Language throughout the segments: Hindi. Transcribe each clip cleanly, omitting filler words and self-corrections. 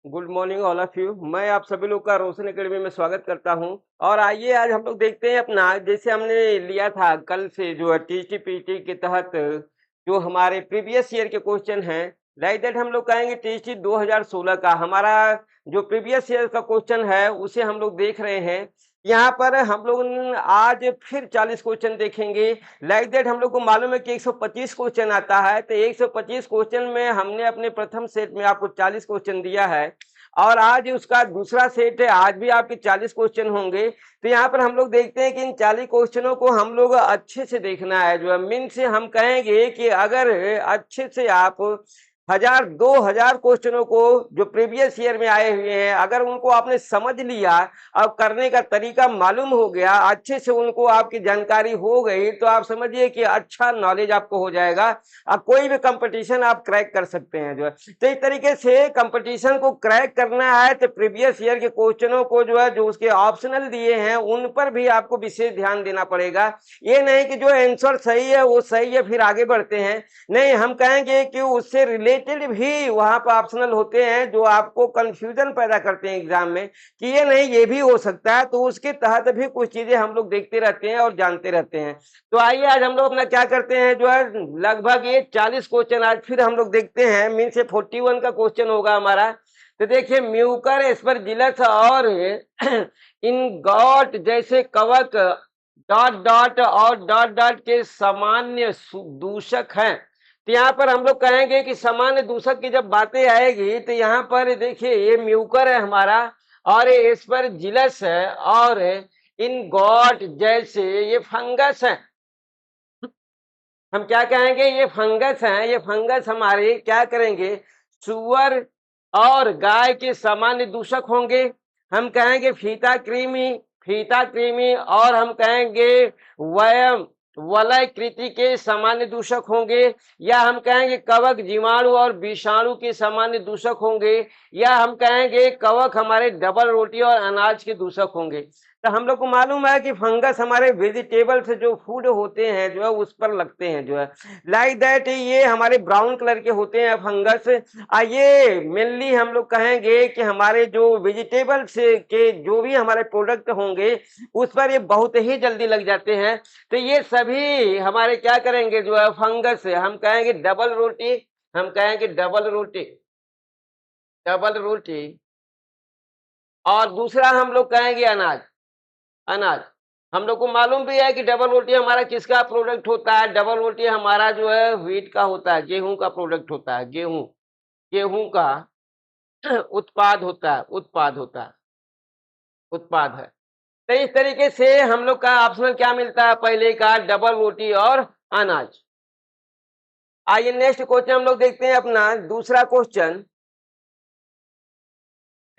Good morning all of you. मैं आप सभी लोग का रोशन एकेडमी में स्वागत करता हूं। और आइए आज हम लोग देखते हैं अपना, जैसे हमने लिया था कल से जो है टीजीटी के तहत जो हमारे प्रीवियस ईयर के क्वेश्चन हैं, लाइक दैट हम लोग कहेंगे टीजीटी 2016 का हमारा जो प्रीवियस ईयर का क्वेश्चन है उसे हम लोग देख रहे हैं। यहाँ पर हम लोग आज फिर 40 क्वेश्चन देखेंगे। लाइक दैट हम लोग को मालूम है कि 125 क्वेश्चन आता है, तो 125 क्वेश्चन में हमने अपने प्रथम सेट में आपको 40 क्वेश्चन दिया है और आज उसका दूसरा सेट है, आज भी आपके 40 क्वेश्चन होंगे। तो यहाँ पर हम लोग देखते हैं कि इन 40 क्वेश्चनों को हम लोग अच्छे से देखना है। जो है मीन से हम कहेंगे कि अगर अच्छे से आप 1000-2000 क्वेश्चनों को जो प्रीवियस ईयर में आए हुए हैं, अगर उनको आपने समझ लिया, अब करने का तरीका मालूम हो गया, अच्छे से उनको आपकी जानकारी हो गई, तो आप समझिए कि अच्छा नॉलेज आपको हो जाएगा। अब कोई भी कंपटीशन आप क्रैक कर सकते हैं। जो है तो इस तरीके से कंपटीशन को क्रैक करना है तो प्रीवियस ईयर के क्वेश्चनों को जो है, जो उसके ऑप्शनल दिए हैं, उन पर भी आपको विशेष ध्यान देना पड़ेगा। ये नहीं कि जो आंसर सही है वो सही है फिर आगे बढ़ते हैं, नहीं, हम कहेंगे कि उससे रिलेटेड भी वहां पर ऑप्शनल होते हैं जो आपको कंफ्यूजन पैदा करते हैं एग्जाम में कि ये नहीं ये भी हो सकता है, तो उसके तहत भी कुछ चीजें हम लोग देखते रहते हैं और जानते रहते हैं। तो आइए आज हम लोग अपना क्या करते हैं, जो है लगभग ये 40 क्वेश्चन आज फिर हम लोग देखते हैं। मीन से 41 का क्वेश्चन होगा हमारा। तो देखिए, म्यूकर एस्परजिलस और इन गॉट जैसे कवक डॉट डॉट और डॉट डॉट के सामान्य दूषक हैं। तो यहाँ पर हम लोग कहेंगे कि सामान्य दूषक की जब बातें आएगी तो यहाँ पर देखिए ये म्यूकर है हमारा और ये एस्परजिलस है और इन गॉट जैसे ये फंगस है। हम क्या कहेंगे, ये फंगस है, ये फंगस हमारे क्या करेंगे, सुअर और गाय के सामान्य दूषक होंगे। हम कहेंगे फीता कृमि और हम कहेंगे वयम वलय कृति के सामान्य दूषक होंगे, या हम कहेंगे कवक जीवाणु और विषाणु के सामान्य दूषक होंगे, या हम कहेंगे कवक हमारे डबल रोटी और अनाज के दूषक होंगे। तो हम लोग को मालूम है कि फंगस हमारे वेजिटेबल से जो फूड होते हैं जो है उस पर लगते हैं। जो है लाइक दैट ये हमारे ब्राउन कलर के होते हैं फंगस। ये मेनली हम लोग कहेंगे कि हमारे जो वेजिटेबल से के जो भी हमारे प्रोडक्ट होंगे उस पर ये बहुत ही जल्दी लग जाते हैं। तो ये सभी हमारे क्या करेंगे, जो है फंगस है। हम कहेंगे डबल रोटी, हम कहेंगे डबल रोटी, डबल रोटी। और दूसरा हम लोग कहेंगे अनाज, अनाज। हम लोग को मालूम भी है कि डबल रोटी हमारा किसका प्रोडक्ट होता है, डबल रोटी हमारा जो है व्हीट का होता है, गेहूं का प्रोडक्ट होता है, गेहूं, गेहूं का उत्पाद होता है, उत्पाद होता है, उत्पाद है। तो इस तरीके से हम लोग का ऑप्शनल क्या मिलता है, पहले का डबल रोटी और अनाज। आइए नेक्स्ट क्वेश्चन हम लोग देखते हैं अपना दूसरा क्वेश्चन।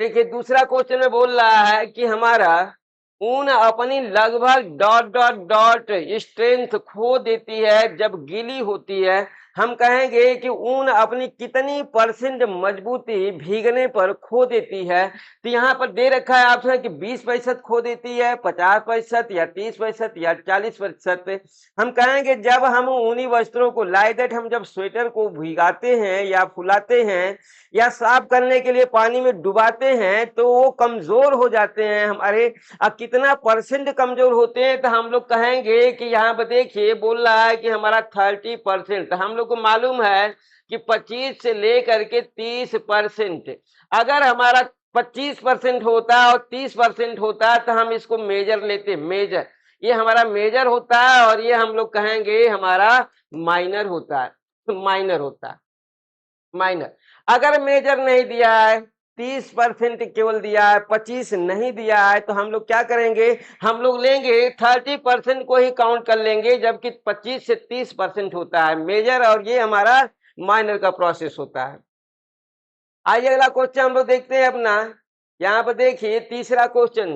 देखिए दूसरा क्वेश्चन में बोल रहा है कि हमारा ऊन अपनी लगभग डॉट डॉट डॉट स्ट्रेंथ खो देती है जब गीली होती है। हम कहेंगे कि ऊन अपनी कितनी परसेंट मजबूती भीगने पर खो देती है। तो यहाँ पर दे रखा है ऑप्शन कि 20% खो देती है, 50% या 30% या 40%। हम कहेंगे जब हम ऊनी वस्त्रों को लाइक हम जब स्वेटर को भिगाते हैं या फुलाते हैं या साफ करने के लिए पानी में डुबाते हैं तो वो कमजोर हो जाते हैं हमारे। कितना परसेंट कमजोर होते हैं, तो हम लोग कहेंगे कि यहाँ पर देखिए बोल रहा है कि हमारा 30%। हम लोग को मालूम है कि 25 से लेकर के 30%। अगर हमारा 25% होता है और 30% होता है तो हम इसको मेजर लेते, मेजर, ये हमारा मेजर होता है और ये हम लोग कहेंगे हमारा माइनर होता है, माइनर होता है, माइनर। अगर मेजर नहीं दिया है, 30% केवल दिया है, 25 नहीं दिया है, तो हम लोग क्या करेंगे, हम लोग लेंगे 30% को ही काउंट कर लेंगे, जबकि 25 से 30% होता है मेजर और ये हमारा माइनर का प्रोसेस होता है। आइए अगला क्वेश्चन हम लोग देखते हैं अपना। यहाँ पर देखिए तीसरा क्वेश्चन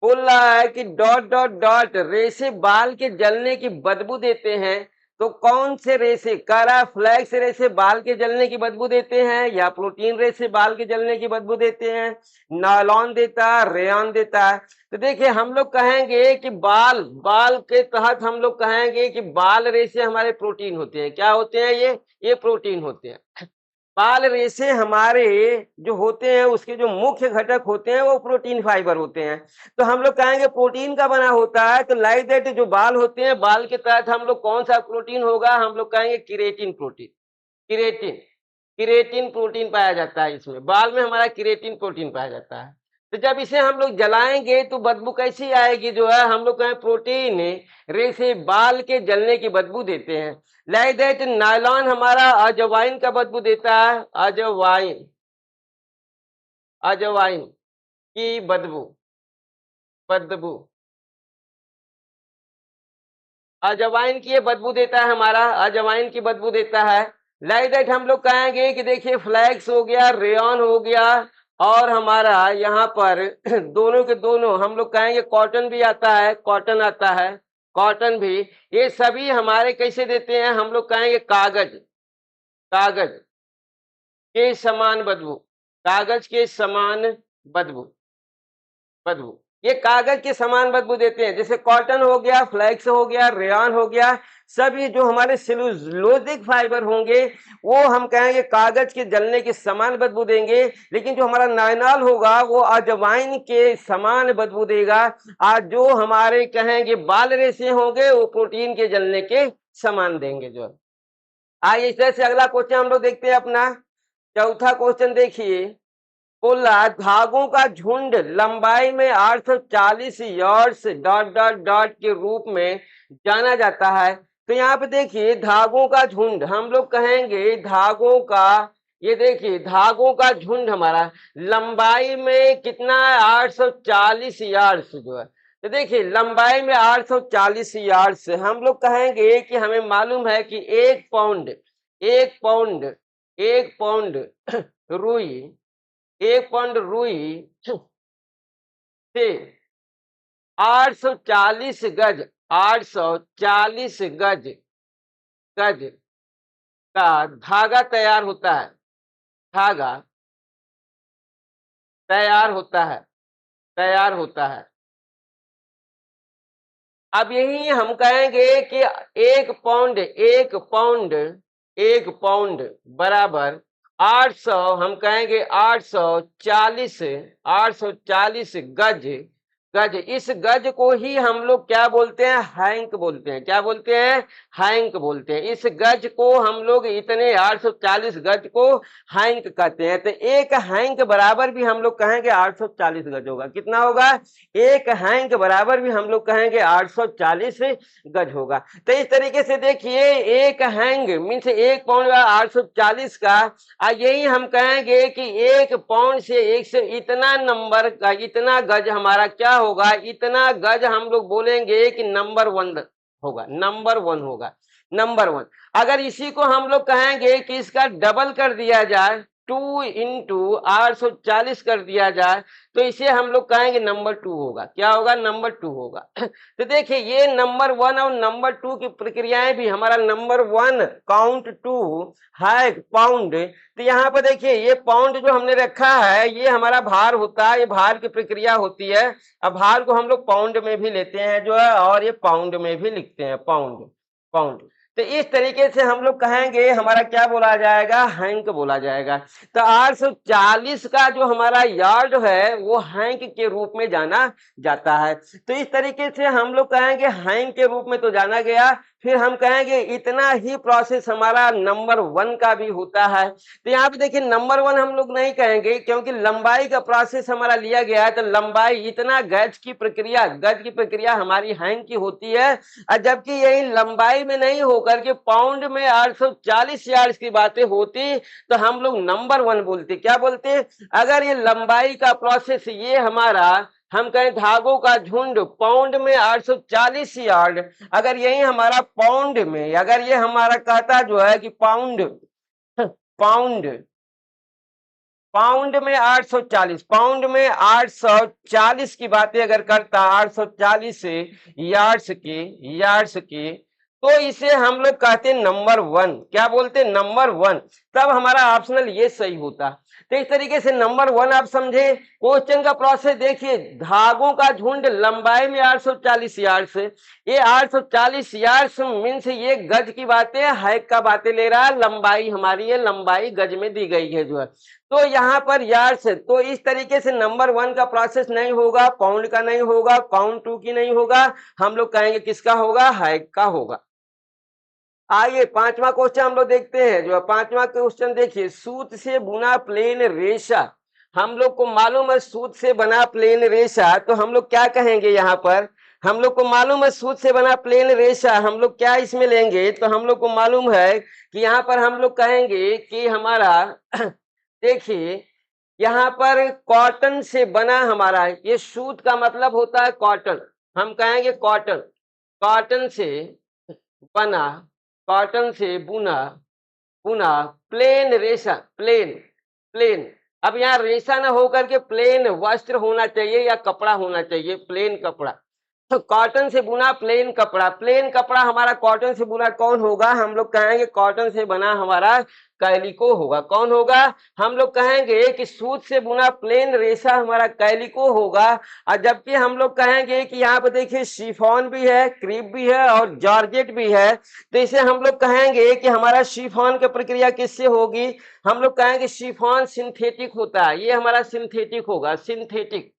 बोल रहा है कि डॉट डॉट डॉट रेशे बाल के जलने की बदबू देते हैं। तो कौन से रेशे, कारा फ्लैक्स रेशे बाल के जलने की बदबू देते हैं, या प्रोटीन रेशे बाल के जलने की बदबू देते हैं, नायलॉन देता है, रेयन देता है। तो देखिए हम लोग कहेंगे कि बाल, बाल के तहत हम लोग कहेंगे कि बाल रेशे हमारे प्रोटीन होते हैं। क्या होते हैं ये प्रोटीन होते हैं। बाल रेशे हमारे जो होते हैं उसके जो मुख्य घटक होते हैं वो प्रोटीन फाइबर होते हैं। तो हम लोग कहेंगे प्रोटीन का बना होता है, तो लाइक दैट जो बाल होते हैं, बाल के तहत हम लोग कौन सा प्रोटीन होगा, हम लोग कहेंगे keratin protein. Keratin keratin protein पाया जाता है इसमें, बाल में हमारा किरेटिन प्रोटीन पाया जाता है। तो जब इसे हम लोग जलाएंगे तो बदबू कैसी आएगी, जो है हम लोग कहें प्रोटीन रेशे बाल के जलने की बदबू देते हैं। लाइक दैट नायलॉन हमारा अजवाइन का बदबू देता है, अजवाइन अजवाइन की बदबू बदबू अजवाइन की ये बदबू देता है, हमारा अजवाइन की बदबू देता है। लाइक दैट हम लोग कहेंगे कि देखिए फ्लैक्स हो गया, रेयन हो गया, और हमारा यहाँ पर दोनों के दोनों हम लोग कहेंगे कॉटन भी आता है, कॉटन आता है, कॉटन भी, ये सभी हमारे कैसे देते हैं, हम लोग कहेंगे कागज कागज के समान बदबू, कागज के समान बदबू बदबू ये कागज के समान बदबू देते हैं। जैसे कॉटन हो गया, फ्लैक्स हो गया, रेयन हो गया, सभी जो हमारे सेलुलोजिक फाइबर होंगे वो हम कहेंगे कागज के जलने के समान बदबू देंगे। लेकिन जो हमारा नायलॉन होगा वो अजवाइन के समान बदबू देगा। आज जो हमारे कहेंगे बाल रेशे होंगे वो प्रोटीन के जलने के समान देंगे। जो आइए इस तरह से अगला क्वेश्चन हम लोग देखते हैं अपना चौथा क्वेश्चन। देखिए बोला धागों का झुंड लंबाई में 840 यार्ड्स डॉट डॉट डॉट के रूप में जाना जाता है। तो यहाँ पे देखिए धागों का झुंड, हम लोग कहेंगे धागों का, ये देखिए धागों का झुंड हमारा लंबाई में कितना है, 840 यार्ड्स जो है। तो देखिए लंबाई में 840 यार्ड्स, हम लोग कहेंगे कि हमें मालूम है कि एक पाउंड रुई, एक पाउंड रुई से 840 गज, 840 गज गज का धागा तैयार होता है, धागा तैयार होता है। अब यही हम कहेंगे कि एक पाउंड बराबर 800, हम कहेंगे 840 गज गज। इस गज को ही हम लोग क्या बोलते हैं, हैंक बोलते हैं। क्या बोलते हैं, हैंक बोलते हैं। इस गज को हम लोग इतने 840 गज को हैंक कहते हैं। तो एक हैंक बराबर भी हम लोग कहेंगे 840 गज होगा। कितना होगा, एक हैंक बराबर भी हम लोग कहेंगे 840 गज होगा। तो इस तरीके से देखिए एक हैंग मीन्स एक पाउंड 840 का, यही हम कहेंगे कि एक पाउंड से एक से इतना नंबर का इतना गज हमारा क्या होगा, इतना गज हम लोग बोलेंगे कि नंबर 1 होगा, नंबर 1 होगा, नंबर 1। अगर इसी को हम लोग कहेंगे कि इसका डबल कर दिया जाए, 2 इंटू 840 कर दिया जाए, तो इसे हम लोग कहेंगे नंबर 2 होगा। क्या होगा, नंबर 2 होगा। तो देखिए ये नंबर 1 और नंबर 2 की प्रक्रियाएं भी, हमारा नंबर 1 काउंट 2 है पाउंड। तो यहाँ पर देखिए ये पाउंड जो हमने रखा है ये हमारा भार होता है, ये भार की प्रक्रिया होती है। अब भार को हम लोग पाउंड में भी लेते हैं जो है, और ये पाउंड में भी लिखते हैं, पाउंड पाउंड। तो इस तरीके से हम लोग कहेंगे हमारा क्या बोला जाएगा, हैंक बोला जाएगा। तो 840 का जो हमारा यार्ड है वो हैंक के रूप में जाना जाता है। तो इस तरीके से हम लोग कहेंगे हैंक के रूप में तो जाना गया। फिर हम कहेंगे इतना ही प्रोसेस हमारा नंबर 1 का भी होता है। तो यहाँ पे देखिए नंबर 1 हम लोग नहीं कहेंगे क्योंकि लंबाई का प्रोसेस हमारा लिया गया है। तो लंबाई इतना गज की प्रक्रिया हमारी हैंक की होती है। और जबकि यही लंबाई में नहीं होकर के पाउंड में 840 यार्ड्स की बातें होती तो हम लोग नंबर 1 बोलते। क्या बोलते, अगर ये लंबाई का प्रोसेस ये हमारा हम कहें धागों का झुंड पाउंड में 840 यार्ड, अगर यही हमारा पाउंड में, अगर ये हमारा कहता जो है कि पाउंड पाउंड पाउंड में 840, पाउंड में 840 की बातें अगर करता, 840 यार्ड्स की, तो इसे हम लोग कहते हैं नंबर 1। क्या बोलते हैं, नंबर 1। तब हमारा ऑप्शनल ये सही होता। तो इस तरीके से नंबर 1 आप समझे। क्वेश्चन का प्रोसेस देखिए, धागों का झुंड लंबाई में 840 यार्ड्स, ये 840 यार्ड्स मीन्स ये गज की बातें, हाइट का बातें ले रहा है, लंबाई हमारी ये लंबाई गज में दी गई है जो है, तो यहाँ पर यार्ड्स है। तो इस तरीके से नंबर 1 का प्रोसेस नहीं होगा, पाउंड का नहीं होगा, काउंट 2 की नहीं होगा, हम लोग कहेंगे किसका होगा, हाइट का होगा। आइए 5वां क्वेश्चन हम लोग देखते हैं। जो 5वां क्वेश्चन देखिए, सूत से बुना प्लेन रेशा। हम लोग को मालूम है सूत से बना प्लेन रेशा, तो हम लोग क्या कहेंगे यहाँ पर, हम लोग को मालूम है सूत से बना प्लेन रेशा, हम लोग क्या इसमें लेंगे, तो हम लोग को मालूम है कि यहाँ पर हम लोग कहेंगे कि हमारा देखिए यहाँ पर कॉटन से बना हमारा, ये सूत का मतलब होता है कॉटन, हम कहेंगे कॉटन, कॉटन से बना, कॉटन से बुना, बुना प्लेन रेशा, प्लेन, प्लेन। अब यहाँ रेशा ना होकर के प्लेन वस्त्र होना चाहिए या कपड़ा होना चाहिए, प्लेन कपड़ा। तो कॉटन से बुना प्लेन कपड़ा, प्लेन कपड़ा हमारा कॉटन से बुना कौन होगा, हम लोग कहेंगे कॉटन से बना हमारा कैलिको होगा। कौन होगा, हम लोग कहेंगे कि सूत से बुना प्लेन रेशा हमारा कैलिको होगा। और जबकि हम लोग कहेंगे कि यहाँ पर देखिए शिफॉन भी है, क्रीप भी है और जॉर्जेट भी है, तो इसे हम लोग कहेंगे कि हमारा शिफॉन की प्रक्रिया किससे होगी, हम लोग कहेंगे शिफॉन सिंथेटिक होता है, ये हमारा सिंथेटिक होगा, सिंथेटिक,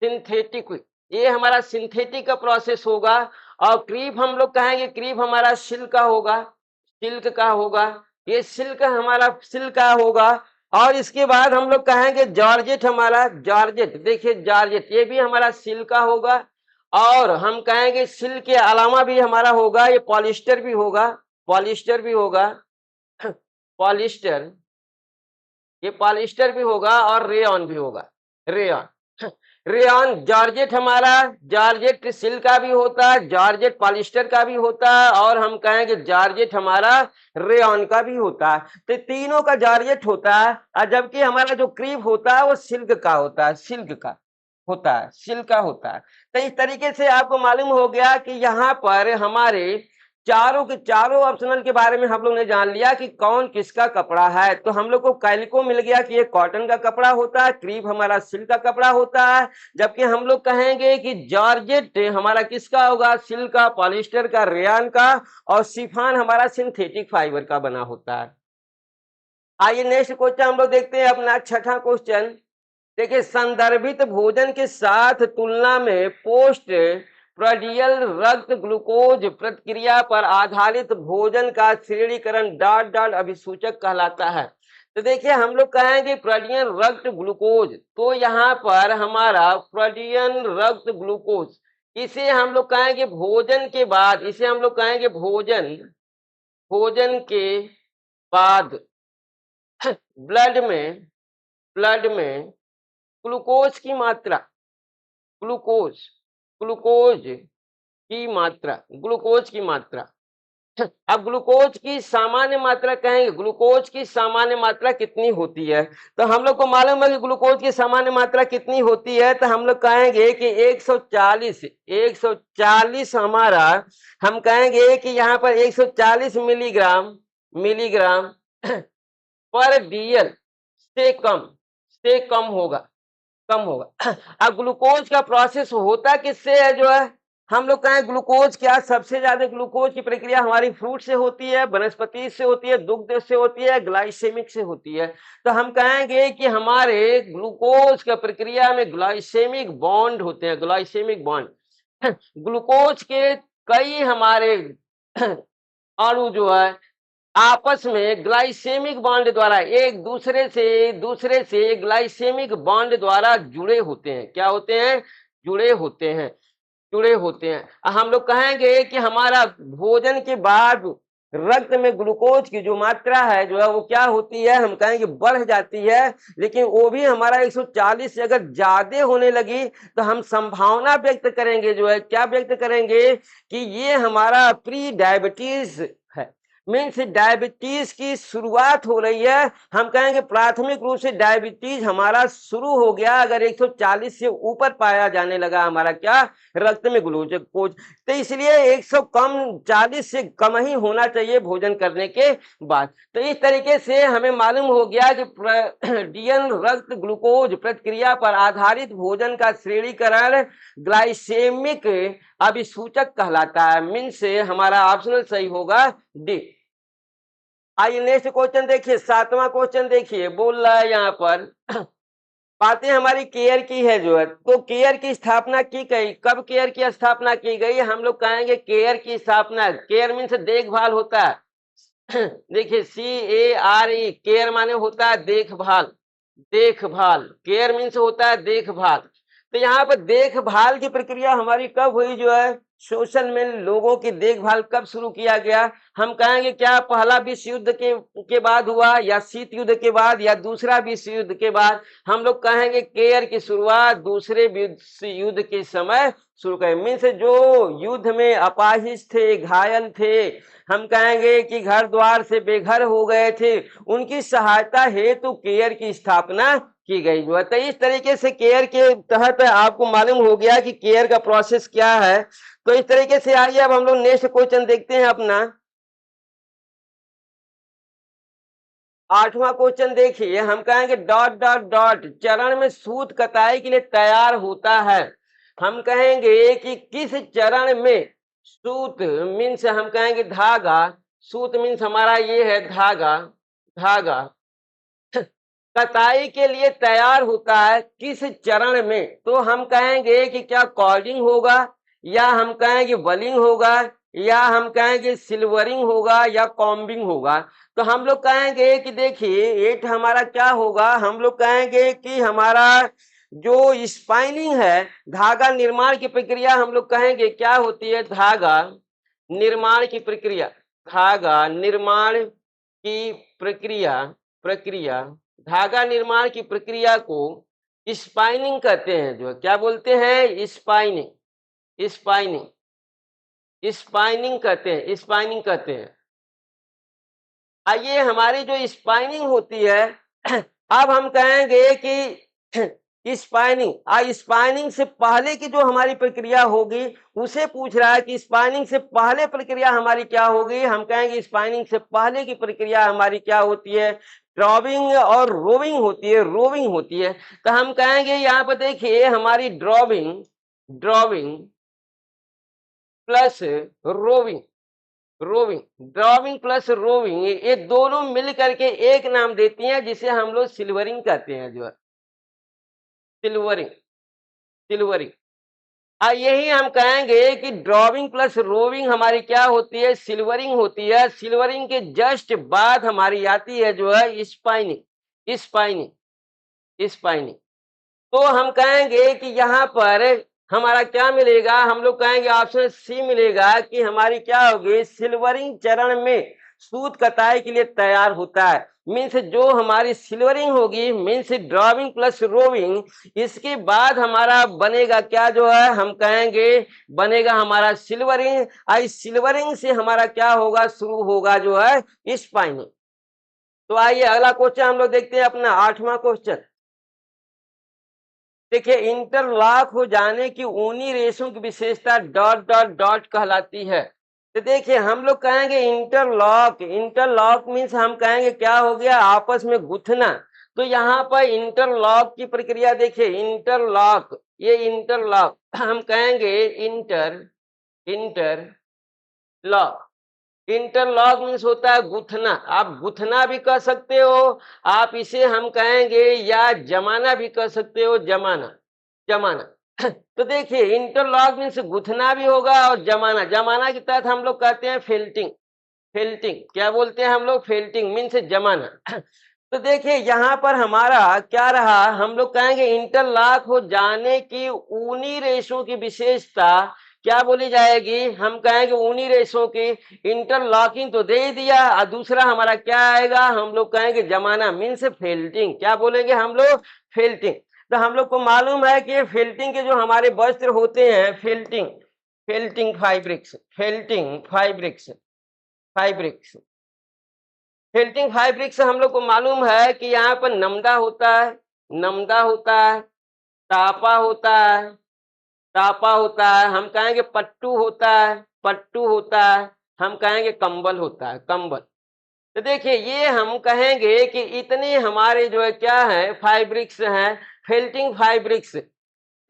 सिंथेटिक, ये हमारा सिंथेटिक का प्रोसेस होगा। और क्रीप हम लोग कहेंगे क्रीप हमारा सिल्क का होगा, सिल्क का होगा, ये सिल्क हमारा सिल्क का होगा। और इसके बाद हम लोग कहेंगे जॉर्जेट, हमारा जॉर्जेट, देखिए जॉर्जेट ये भी हमारा सिल्क का होगा। और हम कहेंगे सिल्क के अलावा भी हमारा होगा ये पॉलिस्टर भी होगा, पॉलिस्टर भी होगा, पॉलिस्टर, ये पॉलिस्टर भी होगा और रेयन भी होगा, रेयन, रेयन। जॉर्जेट हमारा, जॉर्जेट सिल्क का भी होता है, जॉर्जेट पॉलिस्टर का भी होता है, और हम कहेंगे जॉर्जेट हमारा रेयन का भी होता है। तो तीनों का जॉर्जेट होता है, और जबकि हमारा जो क्रीप होता है वो सिल्क का होता है, सिल्क का होता है, सिल्क का होता है। तो इस तरीके से आपको मालूम हो गया कि यहाँ पर हमारे चारों के चारों ऑप्शनल के बारे में हम लोग ने जान लिया कि कौन किसका कपड़ा है। तो हम लोग को कैलिको मिल गया कि ये कॉटन का कपड़ा होता है, क्रीप हमारा सिल्क का कपड़ा होता है, जबकि हम लोग कहेंगे कि जॉर्जेट हमारा किसका होगा, सिल्क का, पॉलिस्टर का, रेयन का, और शिफॉन हमारा सिंथेटिक फाइबर का बना होता है। आइए नेक्स्ट क्वेश्चन हम लोग देखते हैं अपना 6वां क्वेश्चन। देखिए, संदर्भित भोजन के साथ तुलना में पोस्ट प्रांडियल रक्त ग्लूकोज प्रक्रिया पर आधारित भोजन का श्रेणीकरण डॉट डॉट अभिसूचक कहलाता है। तो देखिए हम लोग कहेंगे प्रांडियल रक्त ग्लूकोज, तो यहाँ पर हमारा प्रांडियल रक्त ग्लूकोज, इसे हम लोग कहेंगे भोजन के बाद, इसे हम लोग कहेंगे भोजन, भोजन के बाद ब्लड में, ब्लड में ग्लूकोज की मात्रा, ग्लूकोज, ग्लूकोज की मात्रा, ग्लूकोज की मात्रा। अब ग्लूकोज की सामान्य मात्रा कहेंगे, ग्लूकोज की सामान्य मात्रा कितनी होती है, तो हम लोग को मालूम है कि ग्लूकोज की सामान्य मात्रा कितनी होती है, तो हम लोग कहेंगे कि 140, 140 हमारा, हम कहेंगे कि यहाँ पर 140 मिलीग्राम, मिलीग्राम पर डीएल से कम होगा, कम होगा। अब ग्लूकोज का प्रोसेस होता किससे है, जो है हम लोग कहें ग्लूकोज, क्या सबसे ज्यादा ग्लूकोज की प्रक्रिया हमारी फ्रूट से होती है, वनस्पति से होती है, दुग्ध से होती है, ग्लाइसेमिक से होती है। तो हम कहेंगे कि हमारे ग्लूकोज का प्रक्रिया में ग्लाइसेमिक बॉन्ड होते हैं, ग्लाइसेमिक बॉन्ड। ग्लूकोज के कई हमारे अणु जो है आपस में ग्लाइसेमिक बॉन्ड द्वारा एक दूसरे से ग्लाइसेमिक बॉन्ड द्वारा जुड़े होते हैं। क्या होते हैं, जुड़े होते हैं, जुड़े होते हैं। हम लोग कहेंगे कि हमारा भोजन के बाद रक्त में ग्लूकोज की जो मात्रा है जो है वो क्या होती है, हम कहेंगे बढ़ जाती है, लेकिन वो भी हमारा 140 से अगर ज्यादा होने लगी तो हम संभावना व्यक्त करेंगे, जो है क्या व्यक्त करेंगे कि ये हमारा प्री डायबिटीज है। मीन्स डायबिटीज की शुरुआत हो रही है। हम कहेंगे प्राथमिक रूप से डायबिटीज हमारा शुरू हो गया अगर 140 से ऊपर पाया जाने लगा हमारा क्या रक्त में ग्लूकोज। तो इसलिए 100 कम 40 से कम ही होना चाहिए भोजन करने के बाद। तो इस तरीके से हमें मालूम हो गया कि डीएन रक्त ग्लूकोज प्रतिक्रिया पर आधारित भोजन का श्रेणीकरण ग्लाइसेमिक अभिसूचक कहलाता है। मीन्स से हमारा ऑप्शनल सही होगा डी। आइए नेक्स्ट क्वेश्चन देखिए, 7वां क्वेश्चन देखिए, बोल रहा है यहाँ पर बातें हमारी केयर की है जो है, तो केयर की स्थापना की गई, कब केयर की स्थापना की गई? हम लोग कहेंगे केयर की स्थापना, केयर मीन्स देखभाल होता है देखिए CARE, केयर माने होता है देखभाल, देखभाल, केयर मीन्स होता है देखभाल। तो यहाँ पर देखभाल की प्रक्रिया हमारी कब हुई जो है, सोशल में लोगों की देखभाल कब शुरू किया गया? हम कहेंगे क्या पहला विश्व युद्ध के बाद हुआ, या शीत युद्ध के बाद, या दूसरा विश्व युद्ध के बाद? हम लोग कहेंगे केयर की शुरुआत दूसरे विश्व युद्ध के समय शुरू करें। मीन्स जो युद्ध में अपाहिज थे, घायल थे, हम कहेंगे कि घर द्वार से बेघर हो गए थे, उनकी सहायता हेतु केयर की स्थापना की गई जो है। तो इस तरीके से केयर के तहत आपको मालूम हो गया कि केयर का प्रोसेस क्या है। तो इस तरीके से आइए अब हम लोग नेक्स्ट क्वेश्चन देखते हैं अपना 8वां क्वेश्चन देखिए। हम कहेंगे डॉट डॉट डॉट चरण में सूत कताई के लिए तैयार होता है। हम कहेंगे कि किस चरण में सूत मीन्स हम कहेंगे धागा, सूत मीन्स हमारा ये है धागा, धागा कताई के लिए तैयार होता है किस चरण में? तो हम कहेंगे कि क्या कॉर्डिंग होगा, या हम कहेंगे बलिंग होगा, या हम कहेंगे सिल्वरिंग होगा, या कॉम्बिंग होगा? तो हम लोग कहेंगे कि देखिए एट हमारा क्या होगा, हम लोग कहेंगे कि हमारा जो स्पाइनिंग है, धागा निर्माण की प्रक्रिया हम लोग कहेंगे क्या होती है, धागा निर्माण की प्रक्रिया, धागा निर्माण की प्रक्रिया, प्रक्रिया धागा निर्माण की प्रक्रिया को स्पाइनिंग कहते हैं जो, क्या बोलते हैं, स्पाइनिंग, स्पाइनिंग, स्पाइनिंग कहते हैं, स्पाइनिंग कहते हैं। आइए हमारी जो स्पाइनिंग होती है अब हम कहेंगे कि स्पाइनिंग, स्पाइनिंग से पहले की जो हमारी प्रक्रिया होगी उसे पूछ रहा है कि स्पाइनिंग से पहले प्रक्रिया हमारी क्या होगी? हम कहेंगे स्पाइनिंग से पहले की प्रक्रिया हमारी क्या होती है, ड्रॉविंग और रोविंग होती है, रोविंग होती है। तो हम कहेंगे यहाँ पर देखिए हमारी drawing, drawing plus roving, roving, drawing plus roving, ये दोनों मिल करके एक नाम देती हैं जिसे हम लोग सिल्वरिंग कहते हैं जो है, सिल्वरिंग, सिल्वरिंग। यही हम कहेंगे कि ड्रॉविंग प्लस रोविंग हमारी क्या होती है, सिल्वरिंग होती है। सिल्वरिंग के जस्ट बाद हमारी आती है जो है स्पाइनिंग, स्पाइनिंग, स्पाइनिंग। तो हम कहेंगे कि यहाँ पर हमारा क्या मिलेगा, हम लोग कहेंगे ऑप्शन सी मिलेगा कि हमारी क्या होगी, सिल्वरिंग चरण में सूत कताई के लिए तैयार होता है। मीन्स जो हमारी सिल्वरिंग होगी मीन्स ड्रॉविंग प्लस रोविंग, इसके बाद हमारा बनेगा क्या जो है, हम कहेंगे बनेगा हमारा सिल्वरिंग। इस सिल्वरिंग से हमारा क्या होगा, शुरू होगा जो है स्पाइनिंग। तो आइए अगला क्वेश्चन हम लोग देखते हैं अपना 8वां क्वेश्चन। देखिए इंटरलॉक हो जाने की ऊनी रेशों की विशेषता डॉट डॉट डॉट कहलाती है। तो देखिए हम लोग कहेंगे इंटरलॉक, इंटरलॉक मीन्स हम कहेंगे क्या हो गया, आपस में गुथना। तो यहाँ पर इंटरलॉक की प्रक्रिया देखिए, इंटरलॉक, ये इंटरलॉक हम कहेंगे इंटरलॉक, इंटरलॉक मीन्स होता है गुथना। आप गुथना भी कह सकते हो, आप इसे हम कहेंगे या जमाना भी कह सकते हो, जमाना, जमाना तो देखिए इंटरलॉक मीन्स गुथना भी होगा और जमाना, जमाना के तहत हम लोग कहते हैं फेल्टिंग, फेल्टिंग क्या बोलते हैं हम लोग, फेल्टिंग मीन्स जमाना तो देखिए यहाँ पर हमारा क्या रहा, हम लोग कहेंगे इंटरलॉक हो जाने की ऊनी रेशों की विशेषता क्या बोली जाएगी, हम कहेंगे ऊनी रेशों की इंटरलॉकिंग तो दे ही दिया, और दूसरा हमारा क्या आएगा, हम लोग कहेंगे जमाना मीन्स फेल्टिंग, क्या बोलेंगे हम लोग, फेल्टिंग। तो हम लोग को मालूम है कि फेल्टिंग के जो हमारे वस्त्र होते हैं, फेल्टिंग, फेल्टिंग फाइब्रिक्स, फेल्टिंग फाइब्रिक्स, फाइब्रिक्स फेल्टिंग फाइब्रिक्स हम लोग को मालूम है कि यहाँ पर नमदा होता है, नमदा होता है, तापा होता है, तापा होता है, हम कहेंगे पट्टू होता है, पट्टू होता है, हम कहेंगे कंबल होता है, कंबल। तो देखिए ये हम कहेंगे कि इतने हमारे जो है क्या है फाइब्रिक्स हैं, फेल्टिंग फाइब्रिक्स।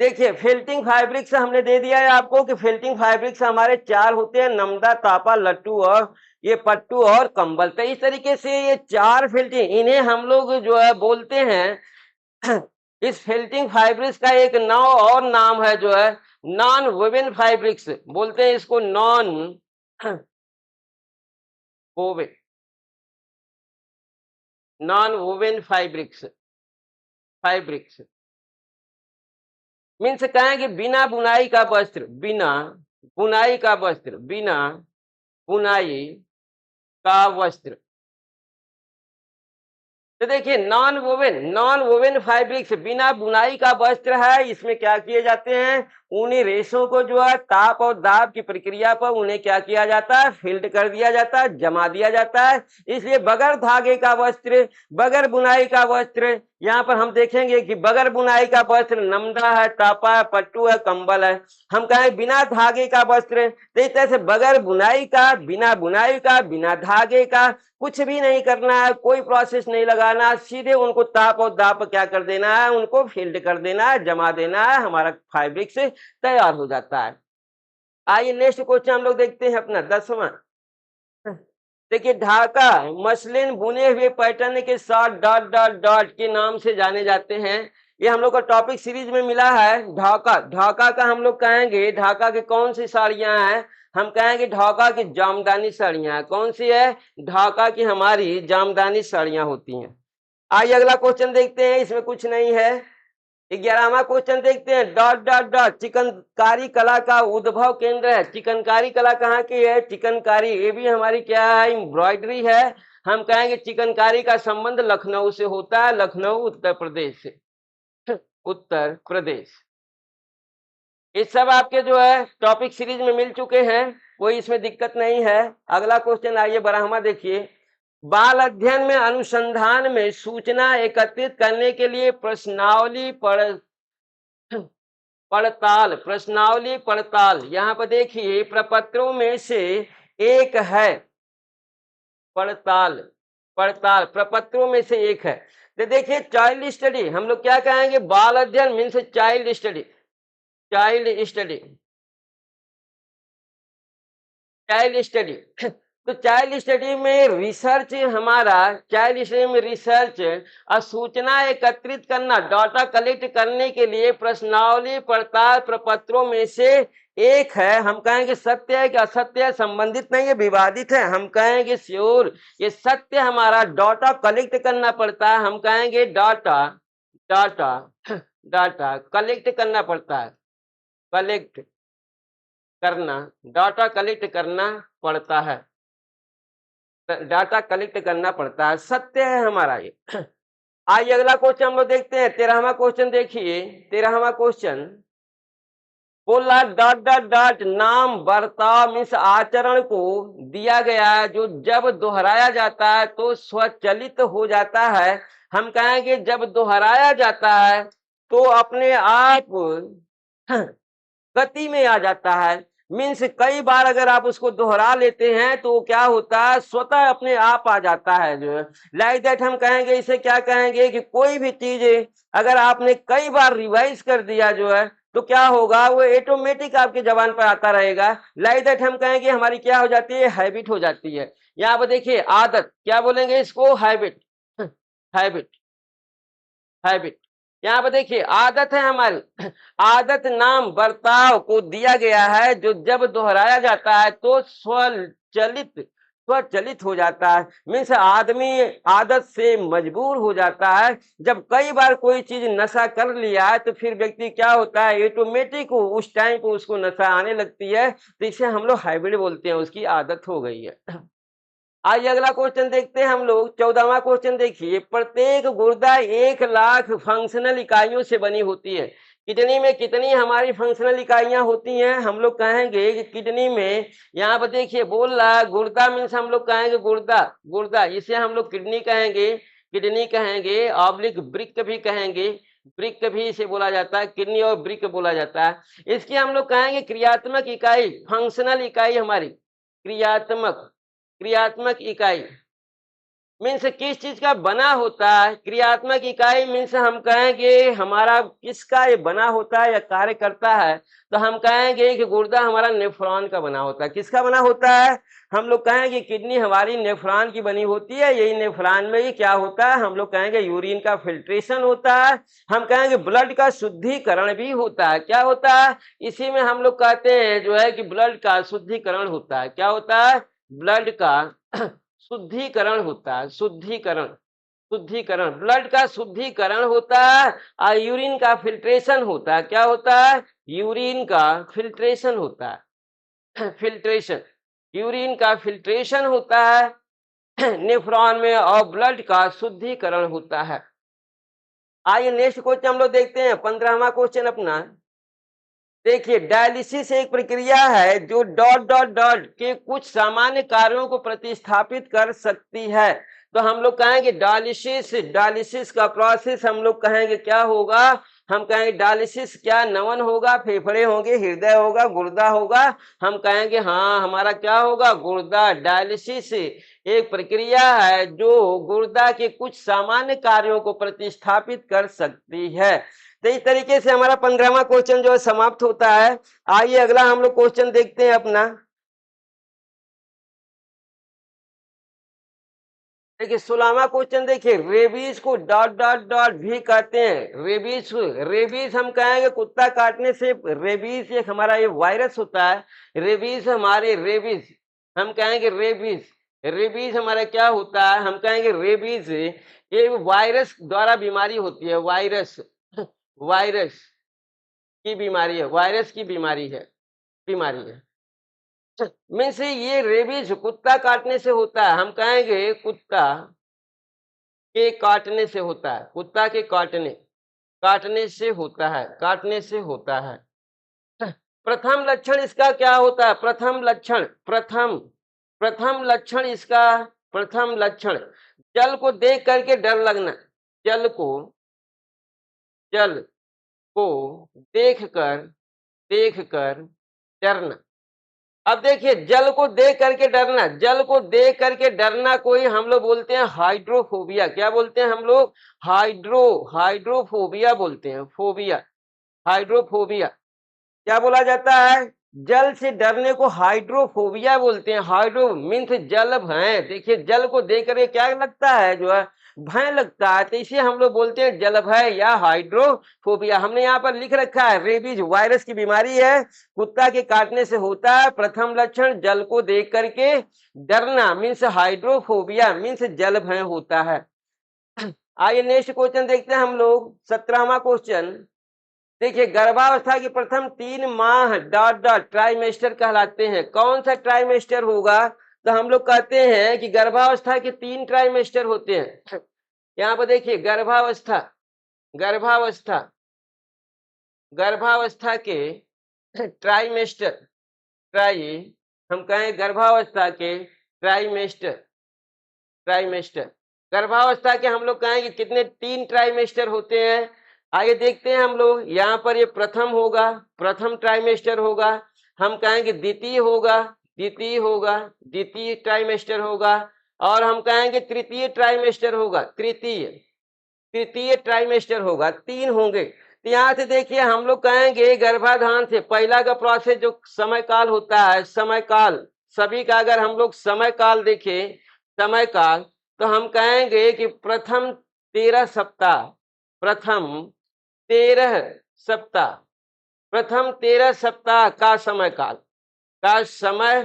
देखिए फेल्टिंग फाइब्रिक्स हमने दे दिया है आपको कि फेल्टिंग फाइब्रिक्स हमारे 4 होते हैं, नमदा, तापा, लट्टू और ये पट्टू और कंबल। तो इस तरीके से ये 4 फेल्टिंग, इन्हें हम लोग जो है बोलते हैं इस फेल्टिंग फाइब्रिक्स का एक नाम और नाम है जो है नॉन वोवेन फाइब्रिक्स, बोलते हैं इसको non woven, non woven fabrics, fabrics means कहेंगे बिना बुनाई का वस्त्र, बिना बुनाई का वस्त्र, बिना बुनाई का वस्त्र। तो देखिए नॉन वोवेन फैब्रिक्स बिना बुनाई का वस्त्र है। इसमें क्या किए जाते हैं, उन्हीं रेशों को जो है ताप और दाब की प्रक्रिया पर उन्हें क्या किया जाता है, फील्ड कर दिया जाता है, जमा दिया जाता है। इसलिए बगैर धागे का वस्त्र, बगैर बुनाई का वस्त्र, यहाँ पर हम देखेंगे कि बगैर बुनाई का वस्त्र नमदा है, तापा है, पट्टू है, कंबल है। हम कहें बिना धागे का वस्त्र, तो इस तरह से बगैर बुनाई का, बिना बुनाई का, बिना धागे का, कुछ भी नहीं करना है, कोई प्रोसेस नहीं लगाना, सीधे उनको ताप और दाप क्या कर देना है, उनको फील्ड कर देना है, जमा देना है, हमारा फैब्रिक से तैयार हो जाता है। आइए नेक्स्ट क्वेश्चन हम लोग देखते हैं अपना 10वां। देखिए ढाका मसलिन बुने हुए पैटर्न के साथ डॉट डॉट डॉट के नाम से जाने जाते हैं। ये हम लोग का टॉपिक सीरीज में मिला है। ढाका, ढाका का हम लोग कहेंगे ढाका की कौन सी साड़ियां हैं, हम कहेंगे ढाका की जामदानी साड़ियां। कौन सी है, ढाका की हमारी जामदानी साड़ियां होती हैं। आइए अगला क्वेश्चन देखते हैं, इसमें कुछ नहीं है। 11वां क्वेश्चन देखते हैं, डॉट डॉट डॉट चिकनकारी कला का उद्भव केंद्र है। चिकनकारी कला कहाँ की है, चिकनकारी ये भी हमारी क्या है, एम्ब्रॉयडरी है। हम कहेंगे चिकनकारी का संबंध लखनऊ से होता है, लखनऊ उत्तर प्रदेश से, उत्तर प्रदेश। ये सब आपके जो है टॉपिक सीरीज में मिल चुके हैं, कोई इसमें दिक्कत नहीं है। अगला क्वेश्चन आइए 12वां देखिए, बाल अध्ययन में अनुसंधान में सूचना एकत्रित करने के लिए प्रश्नावली पड़ताल, प्रश्नावली पड़ताल, यहाँ पर देखिए प्रपत्रों में से एक है, पड़ताल, पड़ताल प्रपत्रों में से एक है। तो देखिए चाइल्ड स्टडी, हम लोग क्या कहेंगे, बाल अध्ययन means child study, child study, child study. तो चाइल्ड स्टडी में रिसर्च, हमारा चाइल्ड स्टडी में रिसर्च सूचना एकत्रित करना, डाटा कलेक्ट करने के लिए प्रश्नावली पड़ताल प्रपत्रों में से एक है। हम कहेंगे सत्य है कि असत्य है, संबंधित नहीं है, विवादित है। हम कहेंगे श्योर, ये सत्य, हमारा डाटा कलेक्ट करना पड़ता है। हम कहेंगे डाटा, डाटा डाटा कलेक्ट करना पड़ता है, कलेक्ट करना, डाटा कलेक्ट करना पड़ता है, डाटा कलेक्ट करना पड़ता है, सत्य है हमारा ये। आइए अगला क्वेश्चन हम लोग देखते हैं, 13वां क्वेश्चन देखिए। 13वां क्वेश्चन बोला डॉट डॉट डॉट नाम बर्ताव मीन्स आचरण को दिया गया है जो जब दोहराया जाता है तो स्वचालित हो जाता है। हम कहेंगे जब दोहराया जाता है तो अपने आप गति में आ जाता है। मीन्स कई बार अगर आप उसको दोहरा लेते हैं तो क्या होता है, स्वतः अपने आप आ जाता है जो है। लाइक दैट हम कहेंगे, इसे क्या कहेंगे कि कोई भी चीज अगर आपने कई बार रिवाइज कर दिया जो है तो क्या होगा, वो ऑटोमेटिक आपके जबान पर आता रहेगा। लाइक दैट हम कहेंगे हमारी क्या हो जाती है, हैबिट हो जाती है। यहाँ पर देखिए आदत, क्या बोलेंगे इसको, हैबिट, हैबिट, हैबिट। यहाँ पर देखिए आदत है हमारी, आदत नाम बर्ताव को दिया गया है जो जब दोहराया जाता है तो स्वचालित, स्वचालित हो जाता है। मीन्स आदमी आदत से मजबूर हो जाता है। जब कई बार कोई चीज नशा कर लिया है तो फिर व्यक्ति क्या होता है, ऑटोमेटिक उस टाइम पे उसको नशा आने लगती है। तो इसे हम लोग हैबिट बोलते हैं, उसकी आदत हो गई है। आइए अगला क्वेश्चन देखते हैं हम लोग, 14वां क्वेश्चन देखिए। प्रत्येक गुर्दा 1 लाख फंक्शनल इकाइयों से बनी होती है। किडनी में कितनी हमारी फंक्शनल इकाइयां होती हैं? हम लोग कहेंगे कि किडनी में, यहाँ पर देखिए बोल रहा है गुर्दा, मीन्स हम लोग कहेंगे गुर्दा, गुर्दा इसे हम लोग किडनी कहेंगे, किडनी कहेंगे, ऑब्लिक ब्रिक भी कहेंगे, ब्रिक भी इसे बोला जाता है, किडनी और ब्रिक बोला जाता है। इसकी हम लोग कहेंगे क्रियात्मक इकाई, फंक्शनल इकाई हमारी, क्रियात्मक, क्रियात्मक इकाई मीन्स किस चीज का बना होता है। क्रियात्मक इकाई मीन्स हम कहेंगे हमारा किसका ये बना होता है या कार्य करता है, तो हम कहेंगे कि गुर्दा हमारा नेफ्रॉन का बना होता है। किसका बना होता है? हम लोग कहेंगे किडनी हमारी नेफ्रॉन की बनी होती है। यही नेफ्रॉन में ही क्या होता है? हम लोग कहेंगे यूरिन का फिल्ट्रेशन होता है। हम कहेंगे ब्लड का शुद्धिकरण भी होता है। क्या होता है? इसी में हम लोग कहते हैं जो है कि ब्लड का शुद्धिकरण होता है। क्या होता है? ब्लड का शुद्धिकरण होता है, शुद्धिकरण, शुद्धिकरण, ब्लड का शुद्धिकरण होता है और यूरिन का फिल्ट्रेशन होता है। क्या होता है? यूरिन का फिल्ट्रेशन होता है, फिल्ट्रेशन, यूरिन का फिल्ट्रेशन होता है नेफ्रॉन में और ब्लड का शुद्धिकरण होता है। आइए नेक्स्ट क्वेश्चन हम लोग देखते हैं, 15वां क्वेश्चन अपना। देखिए डायलिसिस एक प्रक्रिया है जो डॉट डॉट डॉट के कुछ सामान्य कार्यों को प्रतिस्थापित कर सकती है। तो हम लोग कहेंगे डायलिसिस, डायलिसिस का प्रोसेस हम लोग कहेंगे क्या होगा? हम कहेंगे डायलिसिस क्या? नवन होगा, फेफड़े होंगे, हृदय होगा, गुर्दा होगा। हम कहेंगे हाँ हमारा क्या होगा? गुर्दा। डायलिसिस एक प्रक्रिया है जो गुर्दा के कुछ सामान्य कार्यों को प्रतिस्थापित कर सकती है। तो इस तरीके से हमारा 15वां क्वेश्चन जो है समाप्त होता है। आइए अगला हम लोग क्वेश्चन देखते हैं अपना। देखिए 16वां क्वेश्चन देखिए, rabies co dot dot dot भी कहते हैं। रेबीज, रेबीज हम कहेंगे कुत्ता काटने से, रेबीज एक हमारा ये वायरस होता है। रेबीज हमारे, रेबीज हम कहेंगे रेबीज, रेबीज हमारा क्या होता है? हम कहेंगे रेबीज ये वायरस द्वारा बीमारी होती है। वायरस, वायरस की बीमारी है, वायरस की बीमारी है, बीमारी है में से ये रेबीज कुत्ता काटने से होता है। हम कहेंगे कुत्ता के काटने से होता है, कुत्ता के काटने, काटने से होता है, काटने से होता है। प्रथम लक्षण इसका क्या होता है? प्रथम लक्षण, प्रथम, प्रथम लक्षण इसका, प्रथम लक्षण जल को देख करके डर लगना, जल को, जल को देखकर, देखकर डरना। अब देखिए जल को देख करके डरना, जल को देख करके डरना कोई हम लोग बोलते हैं हाइड्रोफोबिया। क्या बोलते हैं हम लोग? हाइड्रोफोबिया बोलते हैं, फोबिया, हाइड्रोफोबिया। क्या बोला जाता है? जल से डरने को हाइड्रोफोबिया बोलते हैं। हाइड्रो मीन्स जल भय। देखिए जल को देख कर क्या लगता है? जो है भय लगता है, तो इसे हम लोग बोलते हैं जल भय या हाइड्रोफोबिया। हमने यहाँ पर लिख रखा है रेबीज वायरस की बीमारी है, कुत्ता के काटने से होता है। प्रथम लक्षण जल को देख करके डरना मीन्स हाइड्रोफोबिया, मीन्स जल भय होता है। आइए नेक्स्ट क्वेश्चन देखते हैं हम लोग, 17वां क्वेश्चन। देखिए गर्भावस्था के प्रथम 3 माह डॉट डॉट ट्राइमेस्टर कहलाते हैं। कौन सा ट्राइमेस्टर होगा? तो हम लोग कहते हैं कि गर्भावस्था के 3 ट्राइमेस्टर होते हैं। यहाँ पर देखिए गर्भावस्था, गर्भावस्था, गर्भावस्था के ट्राइमेस्टर, ट्राई हम कहें गर्भावस्था के ट्राइमेस्टर, ट्राइमेस्टर, गर्भावस्था के हम लोग कहें कि कितने? 3 ट्राइमेस्टर होते हैं। आगे देखते हैं हम लोग, यहाँ पर ये प्रथम होगा, प्रथम ट्राइमेस्टर होगा। हम कहेंगे द्वितीय होगा, द्वितीय होगा, द्वितीय ट्राइमेस्टर होगा। और हम कहेंगे तृतीय ट्राइमेस्टर होगा, तृतीय, तृतीय ट्राइमेस्टर होगा। 3 होंगे। तो यहाँ से देखिए हम लोग कहेंगे गर्भाधान से पहला का प्रोसेस जो समय काल होता है, समय काल, सभी का अगर हम लोग समय काल देखें, समय काल, तो हम कहेंगे कि प्रथम 13 सप्ताह, प्रथम 13 सप्ताह, प्रथम 13 सप्ताह का समय काल, का समय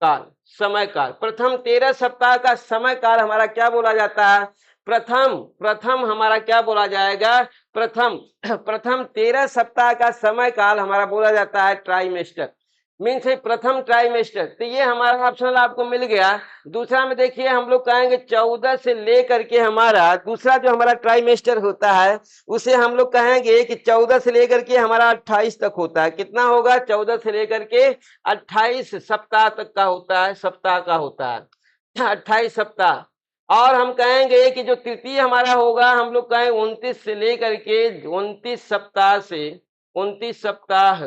काल, समय काल, प्रथम 13 सप्ताह का समय काल हमारा क्या बोला जाता है? प्रथम, प्रथम हमारा क्या बोला जाएगा? प्रथम, प्रथम 13 सप्ताह का समय काल हमारा बोला जाता है ट्राइमेस्टर। मीन्स प्रथम ट्राइमेस्टर, तो ये हमारा ऑप्शनल आपको मिल गया। दूसरा में देखिए हम लोग कहेंगे 14 से लेकर के हमारा दूसरा जो हमारा ट्राइमेस्टर होता है उसे हम लोग कहेंगे कि 14 से लेकर के हमारा 28 तक होता है। कितना होगा? 14 से लेकर के 28 सप्ताह तक का होता है, सप्ताह का होता है 28 सप्ताह। और हम कहेंगे कि जो तृतीय हमारा होगा हम लोग कहें 29 से लेकर के 29 सप्ताह से 29 सप्ताह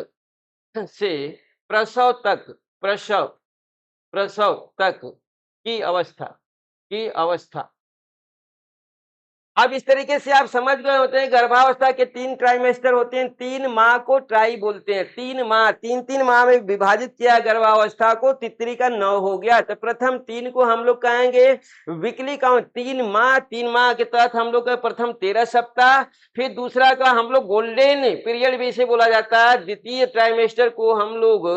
से प्रसव तक, प्रसव तक की अवस्था। अब इस तरीके से आप समझ गए होते हैं गर्भावस्था के 3 ट्राइमेस्टर होते हैं। 3 माह को ट्राई बोलते हैं। 3 माह, 3 माह में विभाजित किया गर्भावस्था को, तितरी का 9 हो गया। तो प्रथम 3 को हम लोग कहेंगे वीकली काउंट, 3 माह के तहत हम लोग का प्रथम 13 सप्ताह। फिर दूसरा का हम लोग गोल्डन पीरियड भी इसे बोला जाता है। द्वितीय ट्राइमेस्टर को हम लोग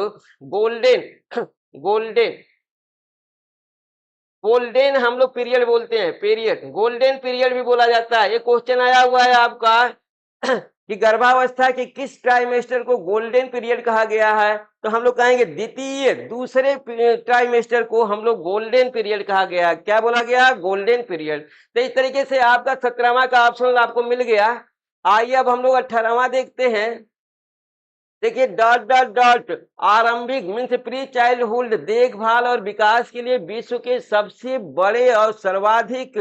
गोल्डन हम लोग पीरियड बोलते हैं, पीरियड, गोल्डन पीरियड भी बोला जाता है। ये क्वेश्चन आया हुआ है आपका कि गर्भावस्था के किस ट्राइमेस्टर को गोल्डन पीरियड कहा गया है, तो हम लोग कहेंगे दूसरे ट्राइमेस्टर को हम लोग गोल्डन पीरियड कहा गया। क्या बोला गया? Golden period. तो इस तरीके से आपका 17वां का ऑप्शन आपको मिल गया। आइए अब हम लोग 18वां देखते हैं। देखिए डॉट आरंभिक मीन्स प्री चाइल्डहुड देखभाल और विकास के लिए विश्व के सबसे बड़े और सर्वाधिक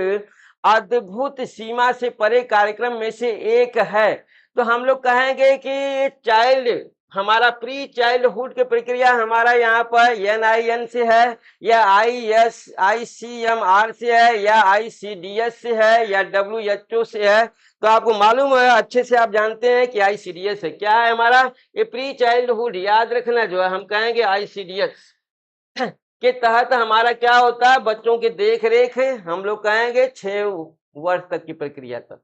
अद्भुत सीमा से परे कार्यक्रम में से एक है। तो हम लोग कहेंगे कि चाइल्ड हमारा प्री चाइल्डहुड की प्रक्रिया हमारा यहाँ पर NIN से है या ICMR से है या ICDS से है या WHO से है। तो आपको मालूम है, अच्छे से आप जानते हैं कि ICDS है। क्या है हमारा? ये प्री चाइल्डहुड, याद रखना जो है हम कहेंगे ICDS के तहत हमारा क्या होता है? बच्चों की देख रेख हम लोग कहेंगे 6 वर्ष तक की प्रक्रिया तक।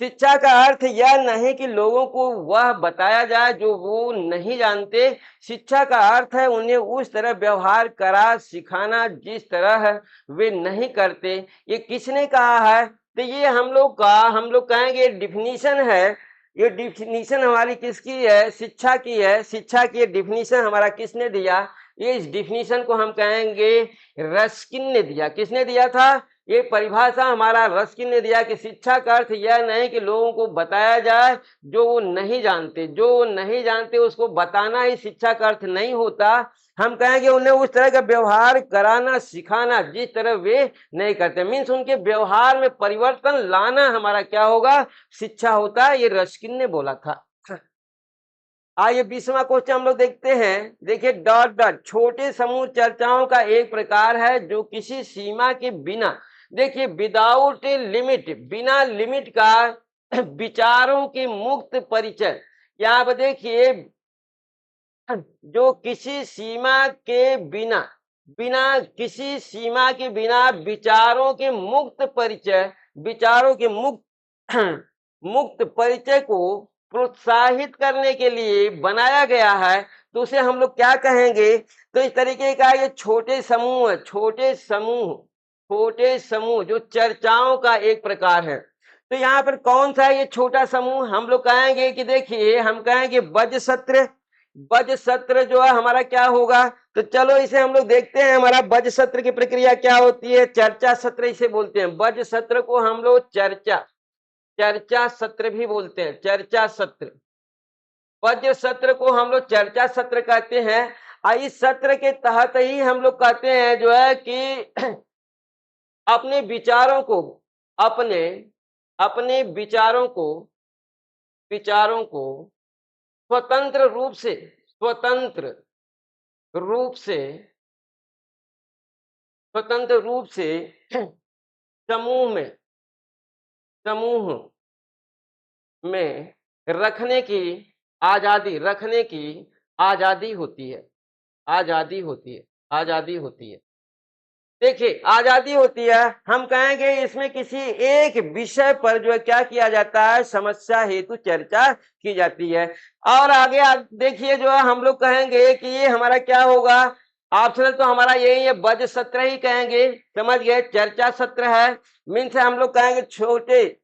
शिक्षा का अर्थ यह नहीं कि लोगों को वह बताया जाए जो वो नहीं जानते। शिक्षा का अर्थ है उन्हें उस तरह व्यवहार करा सिखाना जिस तरह वे नहीं करते। ये किसने कहा है? तो ये हम लोग कहेंगे डिफिनीशन है। ये डिफिनीशन हमारी किसकी है? शिक्षा की है। शिक्षा की डिफिनीशन हमारा किसने दिया? ये इस डिफिनीशन को हम कहेंगे रस्किन ने दिया। किसने दिया था? ये परिभाषा हमारा रस्किन ने दिया कि शिक्षा का अर्थ यह नहीं कि लोगों को बताया जाए जो वो नहीं जानते, उसको बताना ही शिक्षा का अर्थ नहीं होता। हम कहेंगे उन्हें उस तरह का व्यवहार कराना सिखाना जिस तरह वे नहीं करते। मीन्स उनके व्यवहार में परिवर्तन लाना हमारा क्या होगा? शिक्षा होता है। ये रस्किन ने बोला था। आइए 20वां क्वेश्चन हम लोग देखते हैं। देखिए डॉट छोटे समूह चर्चाओं का एक प्रकार है जो किसी सीमा के बिना, देखिए विदाउट लिमिट, बिना लिमिट का विचारों की मुक्त परिचय। यहाँ पर देखिए जो किसी सीमा के बिना किसी सीमा के बिना विचारों के मुक्त परिचय, विचारों के मुक्त परिचय को प्रोत्साहित करने के लिए बनाया गया है। तो उसे हम लोग क्या कहेंगे? तो इस तरीके का ये छोटे समूह जो चर्चाओं का एक प्रकार है। तो यहाँ पर कौन सा है ये छोटा समूह? हम लोग कहेंगे कि देखिए हम कहेंगे बज सत्र जो है हमारा क्या होगा? तो चलो इसे हम लोग देखते हैं। हमारा बज सत्र की प्रक्रिया क्या होती है? चर्चा सत्र इसे बोलते हैं। बज सत्र को हम लोग चर्चा सत्र भी बोलते हैं। चर्चा सत्र, बज सत्र को हम लोग चर्चा सत्र कहते हैं। इस सत्र के तहत ही हम लोग कहते हैं जो है कि अपने विचारों को स्वतंत्र रूप से समूह में रखने की आजादी होती है। देखिए आजादी होती है। हम कहेंगे इसमें किसी एक विषय पर जो है क्या किया जाता है? समस्या हेतु चर्चा की जाती है। और आगे देखिए जो है हम लोग कहेंगे कि ये हमारा क्या होगा? ऑप्शनल तो हमारा यही है, बज सत्र ही कहेंगे। समझ गए? चर्चा सत्र है मीन्स हम लोग कहेंगे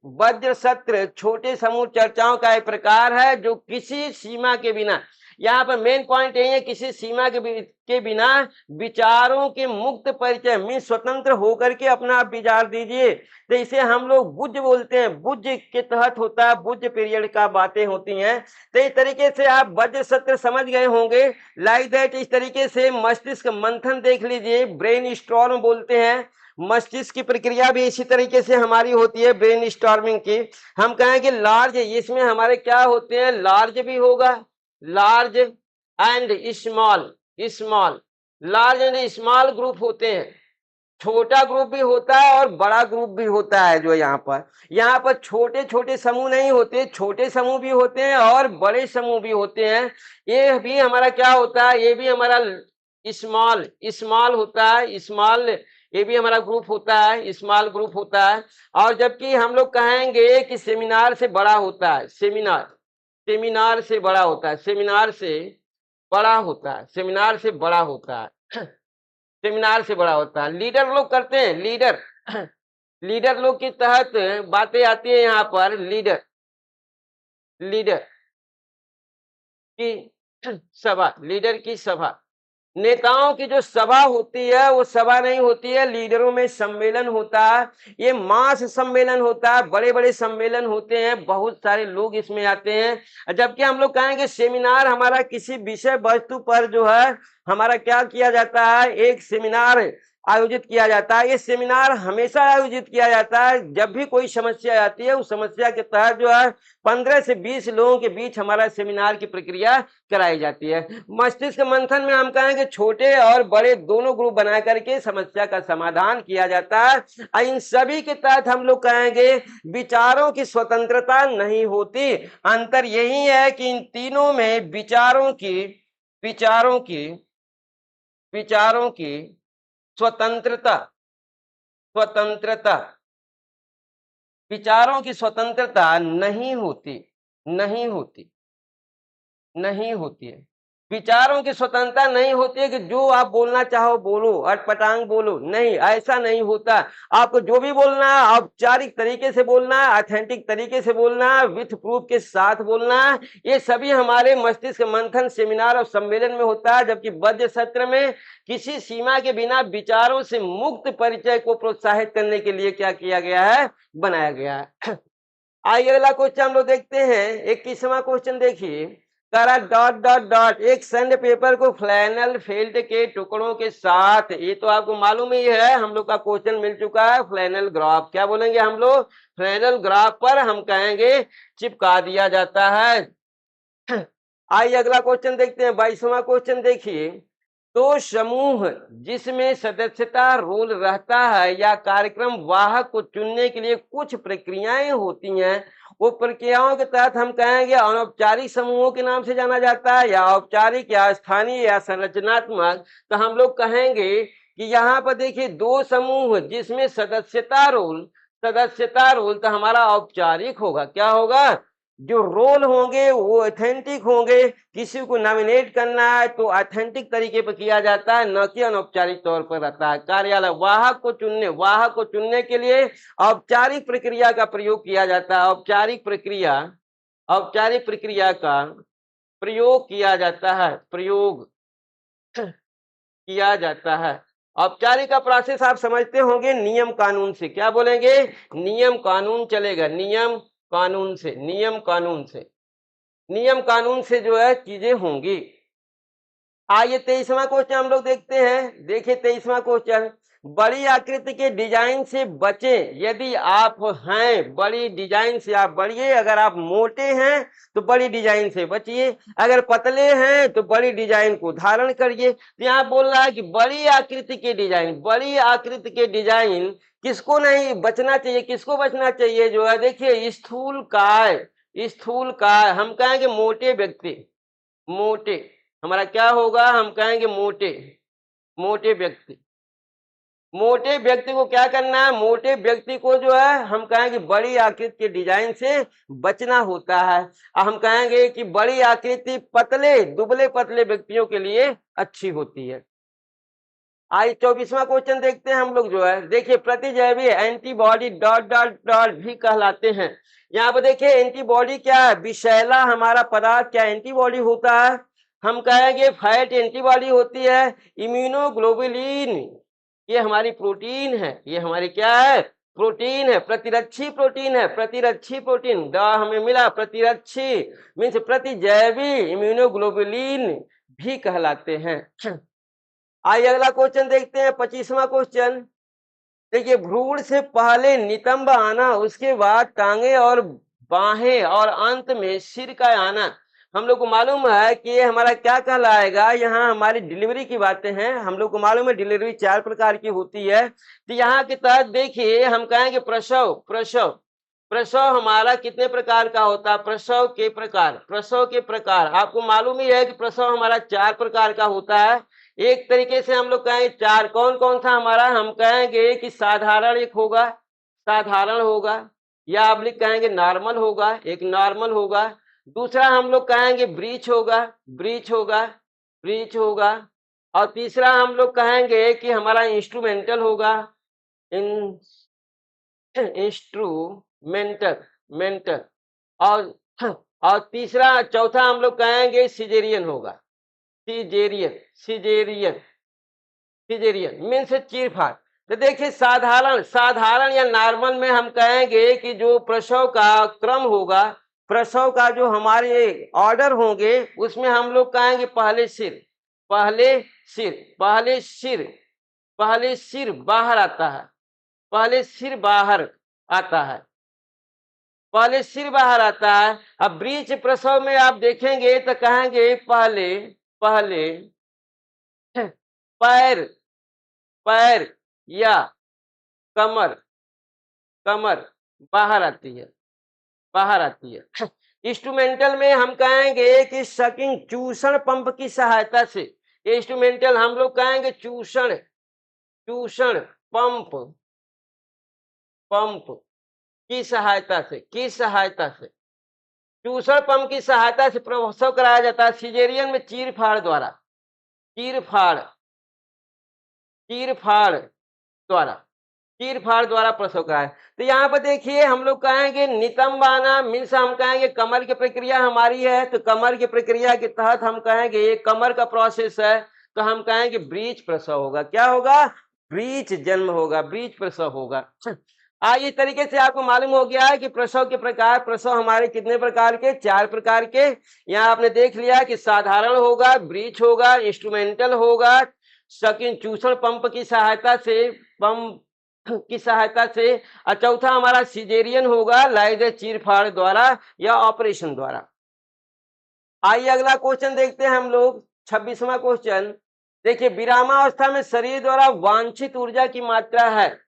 बज सत्र छोटे समूह चर्चाओं का एक प्रकार है जो किसी सीमा के बिना, यहाँ पर मेन पॉइंट यही है, किसी सीमा के बिना विचारों के मुक्त परिचय में स्वतंत्र होकर के अपना आप विचार दीजिए। तो इसे हम लोग बुझ बोलते हैं, बुझ के तहत होता है, बुझ पीरियड का बातें होती हैं। तो इस तरीके से आप वज्र सत्र समझ गए होंगे। लाइक दैट इस तरीके से मस्तिष्क मंथन देख लीजिए, ब्रेन स्टॉर्म बोलते हैं। मस्तिष्क की प्रक्रिया भी इसी तरीके से हमारी होती है, ब्रेन स्टॉर्मिंग की। हम कहें कि लार्ज, इसमें हमारे क्या होते हैं, लार्ज भी होगा, large and small, small, large and small group होते हैं। छोटा ग्रुप भी होता है और बड़ा ग्रुप भी होता है। जो यहाँ पर छोटे छोटे समूह नहीं होते, छोटे समूह भी होते हैं और बड़े समूह भी होते हैं। ये भी हमारा क्या होता है, ये भी हमारा स्मॉल, स्मॉल होता है, स्मॉल, ये भी हमारा ग्रुप होता है, स्मॉल ग्रुप होता है। और जबकि हम लोग कहेंगे कि सेमिनार से बड़ा होता है, सेमिनार, सेमिनार से बड़ा होता है, सेमिनार से बड़ा होता है, सेमिनार से बड़ा होता है, सेमिनार से बड़ा होता है। लीडर लोग करते हैं, लीडर, लीडर लोग के तहत बातें आती है यहाँ पर, लीडर, लीडर की सभा, लीडर की सभा। नेताओं की जो सभा होती है वो सभा नहीं होती है, लीडरों में सम्मेलन होता है। ये मास सम्मेलन होता है, बड़े बड़े सम्मेलन होते हैं, बहुत सारे लोग इसमें आते हैं। जबकि हम लोग कहेंगे सेमिनार हमारा किसी विषय वस्तु पर जो है हमारा क्या किया जाता है, एक सेमिनार आयोजित किया जाता है। ये सेमिनार हमेशा आयोजित किया जाता है जब भी कोई समस्या आती है, उस समस्या के तहत जो है 15 से 20 लोगों के बीच हमारा सेमिनार की प्रक्रिया कराई जाती है। मस्तिष्क मंथन में हम कहेंगे छोटे और बड़े दोनों ग्रुप बना करके समस्या का समाधान किया जाता है। इन सभी के तहत हम लोग कहेंगे विचारों की स्वतंत्रता नहीं होती। अंतर यही है कि इन तीनों में विचारों की स्वतंत्रता, स्वतंत्रता, विचारों की स्वतंत्रता नहीं होती, नहीं होती, नहीं होती है। विचारों की स्वतंत्रता नहीं होती है कि जो आप बोलना चाहो बोलो, अटपटांग बोलो, नहीं, ऐसा नहीं होता। आपको जो भी बोलना है औपचारिक तरीके से बोलना है, ऑथेंटिक तरीके से बोलना है, विथ प्रूफ के साथ बोलना है। ये सभी हमारे मस्तिष्क मंथन, सेमिनार और सम्मेलन में होता है। जबकि वज्र सत्र में किसी सीमा के बिना विचारों से मुक्त परिचय को प्रोत्साहित करने के लिए क्या किया गया है, बनाया गया है। आइए अगला क्वेश्चन हम लोग देखते हैं। 21वां क्वेश्चन देखिए, करा डॉट डॉट डॉट एक सैंड पेपर को फ्लैनल फेल्ट के टुकड़ों के साथ, ये तो आपको मालूम ही है, हम लोग का क्वेश्चन मिल चुका है, फ्लैनल ग्राफ। क्या बोलेंगे हम लोग, फ्लैनल ग्राफ पर हम कहेंगे चिपका दिया जाता है। आइए अगला क्वेश्चन देखते हैं। 22वां क्वेश्चन देखिए, तो समूह जिसमें सदस्यता रोल रहता है या कार्यक्रम वाहक को चुनने के लिए कुछ प्रक्रियाएं होती हैं, वो प्रक्रियाओं के तहत हम कहेंगे अनौपचारिक समूहों के नाम से जाना जाता है, या औपचारिक या स्थानीय या संरचनात्मक। तो हम लोग कहेंगे कि यहाँ पर देखिए दो समूह जिसमें सदस्यता रोल, सदस्यता रोल तो हमारा औपचारिक होगा। क्या होगा, जो रोल होंगे वो ऑथेंटिक होंगे। किसी को नॉमिनेट करना है तो ऑथेंटिक तरीके पर किया जाता है, न कि अनौपचारिक तौर पर रहता है। कार्यालय वाहक को चुनने के लिए औपचारिक प्रक्रिया का प्रयोग किया जाता है, औपचारिक प्रक्रिया का प्रयोग किया जाता है, प्रयोग किया जाता है। औपचारिक का प्रोसेस आप समझते होंगे, नियम कानून से। क्या बोलेंगे, नियम कानून चलेगा, नियम कानून से, नियम कानून से, नियम कानून से जो है चीजें होंगी। आइए 23वां क्वेश्चन हम लोग देखते हैं। देखिए 23वां क्वेश्चन, बड़ी आकृति के डिजाइन से बचें यदि आप हैं, बड़ी डिजाइन से आप बढ़िए। अगर आप मोटे हैं तो बड़ी डिजाइन से बचिए, अगर पतले हैं तो बड़ी डिजाइन को धारण करिए। तो यहाँ बोल रहा है कि बड़ी आकृति के डिजाइन, बड़ी आकृति के डिजाइन किसको नहीं बचना चाहिए, किसको बचना चाहिए, जो है देखिए स्थूल काय, स्थूल काय। हम कहेंगे मोटे व्यक्ति, मोटे हमारा क्या होगा, हम कहेंगे मोटे, मोटे व्यक्ति। मोटे व्यक्ति को क्या करना है, मोटे व्यक्ति को जो है हम कहेंगे बड़ी आकृति के डिजाइन से बचना होता है। हम कहेंगे कि बड़ी आकृति पतले, दुबले पतले व्यक्तियों के लिए अच्छी होती है। आज 24वां क्वेश्चन देखते हैं हम लोग, जो है देखिए प्रतिजैवी एंटीबॉडी डॉट डॉट डॉट भी कहलाते हैं। यहाँ पर देखिए एंटीबॉडी क्या है, विषैला हमारा पदार्थ क्या एंटीबॉडी होता है। हम कहेंगे फैट एंटीबॉडी होती है, इम्यूनोग्लोबुलिन ये हमारी प्रोटीन है, ये हमारी क्या है, प्रोटीन है, प्रतिरक्षी प्रोटीन है, प्रतिरक्षी प्रोटीन दवा हमें मिला, प्रतिरक्षी मीन्स प्रतिजैवी इम्यूनोग्लोबुलिन भी कहलाते हैं। आइए अगला क्वेश्चन देखते हैं, 25वां क्वेश्चन। देखिए, भ्रूण से पहले नितंब आना, उसके बाद टांगे और बाहें और अंत में सिर का आना। हम लोग को मालूम है कि ये हमारा क्या कहलाएगा, यहाँ हमारी डिलीवरी की बातें हैं। हम लोग को मालूम है डिलीवरी 4 प्रकार की होती है। तो यहाँ के तहत देखिए हम कहेंगे प्रसव। प्रसव प्रसव हमारा कितने प्रकार का होता है, प्रसव के प्रकार। प्रसव के प्रकार आपको मालूम ही है कि प्रसव हमारा 4 प्रकार का होता है। एक तरीके से हम लोग कहेंगे 4, कौन कौन सा हमारा, हम कहेंगे कि साधारण एक होगा, साधारण होगा, या आप लिख कहेंगे नॉर्मल होगा, एक नॉर्मल होगा। दूसरा हम लोग कहेंगे ब्रीच होगा, ब्रीच होगा, ब्रीच होगा। और तीसरा हम लोग कहेंगे कि हमारा इंस्ट्रूमेंटल होगा, इंस्ट्रूमेंटल मेंटल। और तीसरा चौथा हम लोग कहेंगे सिजेरियन होगा, सिजेरियन, सिजेरियन, सिजेरियन मीन्स चीरफाड़। तो देखिए साधारण, साधारण या नॉर्मल में हम कहेंगे कि जो प्रसव का क्रम होगा, प्रसव का जो हमारे ऑर्डर होंगे, उसमें हम लोग कहेंगे पहले सिर, पहले सिर, पहले सिर, पहले सिर बाहर आता है, पहले सिर बाहर आता है, पहले सिर बाहर आता है। अब ब्रीच प्रसव में आप देखेंगे तो कहेंगे पहले, पहले पैर, पैर या कमर, कमर बाहर आती है, बाहर आती है। इंस्ट्रूमेंटल में हम कहेंगे कि सकिंग, चूषण पंप की सहायता से। इंस्ट्रूमेंटल हम लोग कहेंगे चूषण, चूषण पंप, पंप की सहायता से, की सहायता से, चूषण पंप की सहायता से प्रसव कराया जाता है। सिजेरियन में चीर फाड़ द्वारा, चीर फाड़, चीर फाड़ द्वारा, चीर फाड़ द्वारा प्रसव कराया। तो यहाँ पर देखिए हम लोग कहेंगे नितंब आना मीन्स हम कहेंगे कमर की प्रक्रिया हमारी है, तो कमर की प्रक्रिया के तहत हम कहेंगे ये कमर का प्रोसेस है, तो हम कहेंगे ब्रीच प्रसव होगा। क्या होगा, ब्रीच जन्म होगा, ब्रीच प्रसव होगा। इस तरीके से आपको मालूम हो गया है कि प्रसव के प्रकार, प्रसव हमारे कितने प्रकार के, 4 प्रकार के। यहाँ आपने देख लिया कि साधारण होगा, ब्रीच होगा, इंस्ट्रूमेंटल होगा, सकिंग चूषण पंप की सहायता से, पंप की सहायता से, और चौथा हमारा सिजेरियन होगा, लाइज चीरफाड़ द्वारा या ऑपरेशन द्वारा। आइए अगला क्वेश्चन देखते हैं हम लोग, 26वां क्वेश्चन। देखिए, विरामावस्था में शरीर द्वारा वांछित ऊर्जा की मात्रा है।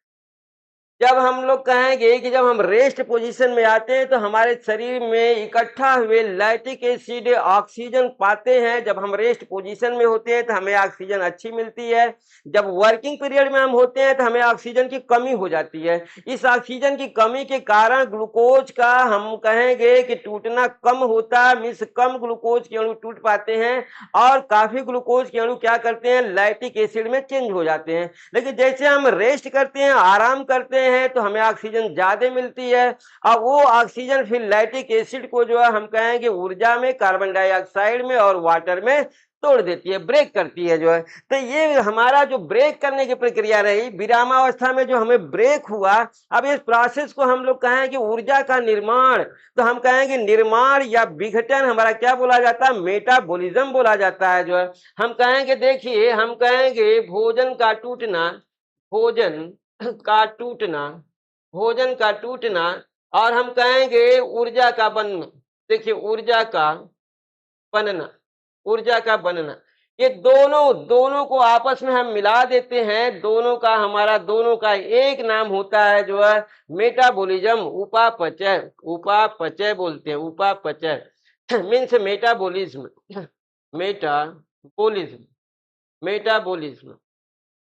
जब हम लोग कहेंगे कि जब हम रेस्ट पोजीशन में आते हैं तो हमारे शरीर में इकट्ठा हुए लैक्टिक एसिड ऑक्सीजन पाते हैं। जब हम रेस्ट पोजीशन में होते हैं तो हमें ऑक्सीजन अच्छी मिलती है, जब वर्किंग पीरियड में हम होते हैं तो हमें ऑक्सीजन की कमी हो जाती है। इस ऑक्सीजन की कमी के कारण ग्लूकोज का हम कहेंगे कि टूटना कम होता है, मीन्स कम ग्लूकोज के अणु टूट पाते हैं और काफी ग्लूकोज के अणु क्या करते हैं, लैक्टिक एसिड में चेंज हो जाते हैं। लेकिन जैसे हम रेस्ट करते हैं, आराम करते हैं, तो हमें ऑक्सीजन ज्यादा मिलती है और वो ऑक्सीजन फिर लैक्टिक एसिड को जो है हम कहेंगे ऊर्जा में, कार्बन डाइऑक्साइड में और वाटर में तोड़ देती है, ब्रेक करती है जो है। तो ये हमारा जो ब्रेक करने की प्रक्रिया रही, विरामावस्था में जो हमें ब्रेक हुआ, अब इस प्रोसेस को हम लोग कहेंगे ऊर्जा का निर्माण, तो हम कहेंगे निर्माण या विघटन हमारा क्या बोला जाता है, मेटाबॉलिज्म बोला जाता है जो है। हम कहेंगे, देखिए हम कहेंगे भोजन का टूटना, भोजन का टूटना, भोजन का टूटना, और हम कहेंगे ऊर्जा का बनना। देखिए ऊर्जा का बनना, ऊर्जा का बनना, ये दोनों, दोनों को आपस में हम मिला देते हैं। दोनों का हमारा, दोनों का एक नाम होता है जो है मेटाबॉलिज्म, उपापचय, उपापचय बोलते हैं, उपापचय मीन्स मेटाबॉलिज्म, मेटाबॉलिज्म, मेटाबॉलिज्म।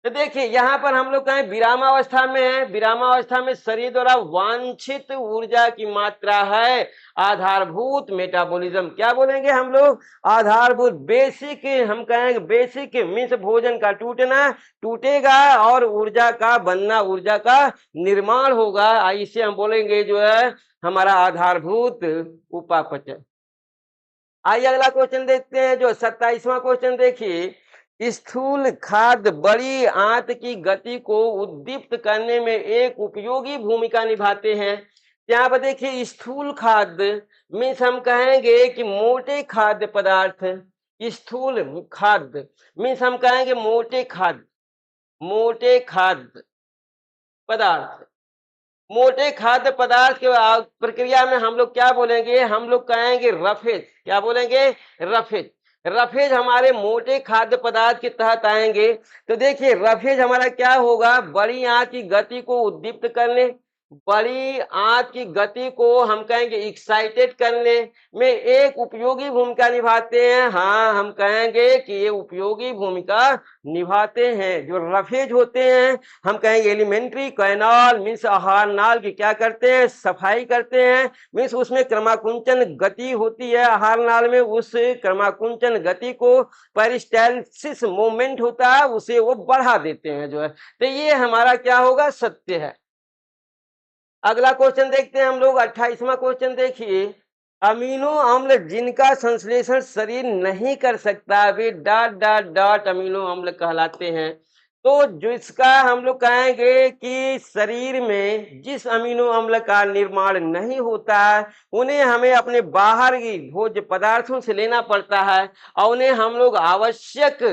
तो देखिए यहाँ पर हम लोग कहें विरामावस्था में है, विरामावस्था में शरीर द्वारा वांछित ऊर्जा की मात्रा है आधारभूत मेटाबॉलिज्म। क्या बोलेंगे हम लोग, आधारभूत, बेसिक, हम कहेंगे बेसिक मीन्स भोजन का टूटना, टूटेगा और ऊर्जा का बनना, ऊर्जा का निर्माण होगा। इसे हम बोलेंगे जो है हमारा आधारभूत उपापचय। आइए अगला क्वेश्चन देखते हैं, जो 27वां क्वेश्चन देखिए। स्थूल खाद्य बड़ी आंत की गति को उद्दीप्त करने में एक उपयोगी भूमिका निभाते हैं। यहाँ पर देखिए स्थूल खाद्य मीन्स हम कहेंगे कि मोटे खाद्य पदार्थ। स्थूल खाद्य मीन्स हम कहेंगे मोटे खाद्य, मोटे खाद्य पदार्थ। मोटे खाद्य पदार्थ के प्रक्रिया में हम लोग क्या बोलेंगे, हम लोग कहेंगे रफेज। क्या बोलेंगे, रफेज। रफेज हमारे मोटे खाद्य पदार्थ के तहत आएंगे। तो देखिए रफेज हमारा क्या होगा, बड़ी आंत की गति को उद्दीप्त करने, बड़ी आंत की गति को हम कहेंगे एक्साइटेड करने में एक उपयोगी भूमिका निभाते हैं। हाँ, हम कहेंगे कि ये उपयोगी भूमिका निभाते हैं। जो रफेज होते हैं हम कहेंगे एलिमेंट्री कैनाल मीन्स आहार नाल की क्या करते हैं, सफाई करते हैं। मीन्स उसमें क्रमाकुंचन गति होती है आहार नाल में, उस क्रमाकुंचन गति को पेरिस्टाल्सिस मूवमेंट होता है उसे वो बढ़ा देते हैं जो है। तो ये हमारा क्या होगा, सत्य है। अगला क्वेश्चन देखते हैं हम लोग 28वां क्वेश्चन देखिए। अमीनो अम्ल जिनका संश्लेषण शरीर नहीं कर सकता वे डॉट डॉट डॉट अमीनो अम्ल कहलाते हैं। तो जिसका हम लोग कहेंगे कि शरीर में जिस अमीनो अम्ल का निर्माण नहीं होता है उन्हें हमें अपने बाहर की भोज्य पदार्थों से लेना पड़ता है और उन्हें हम लोग आवश्यक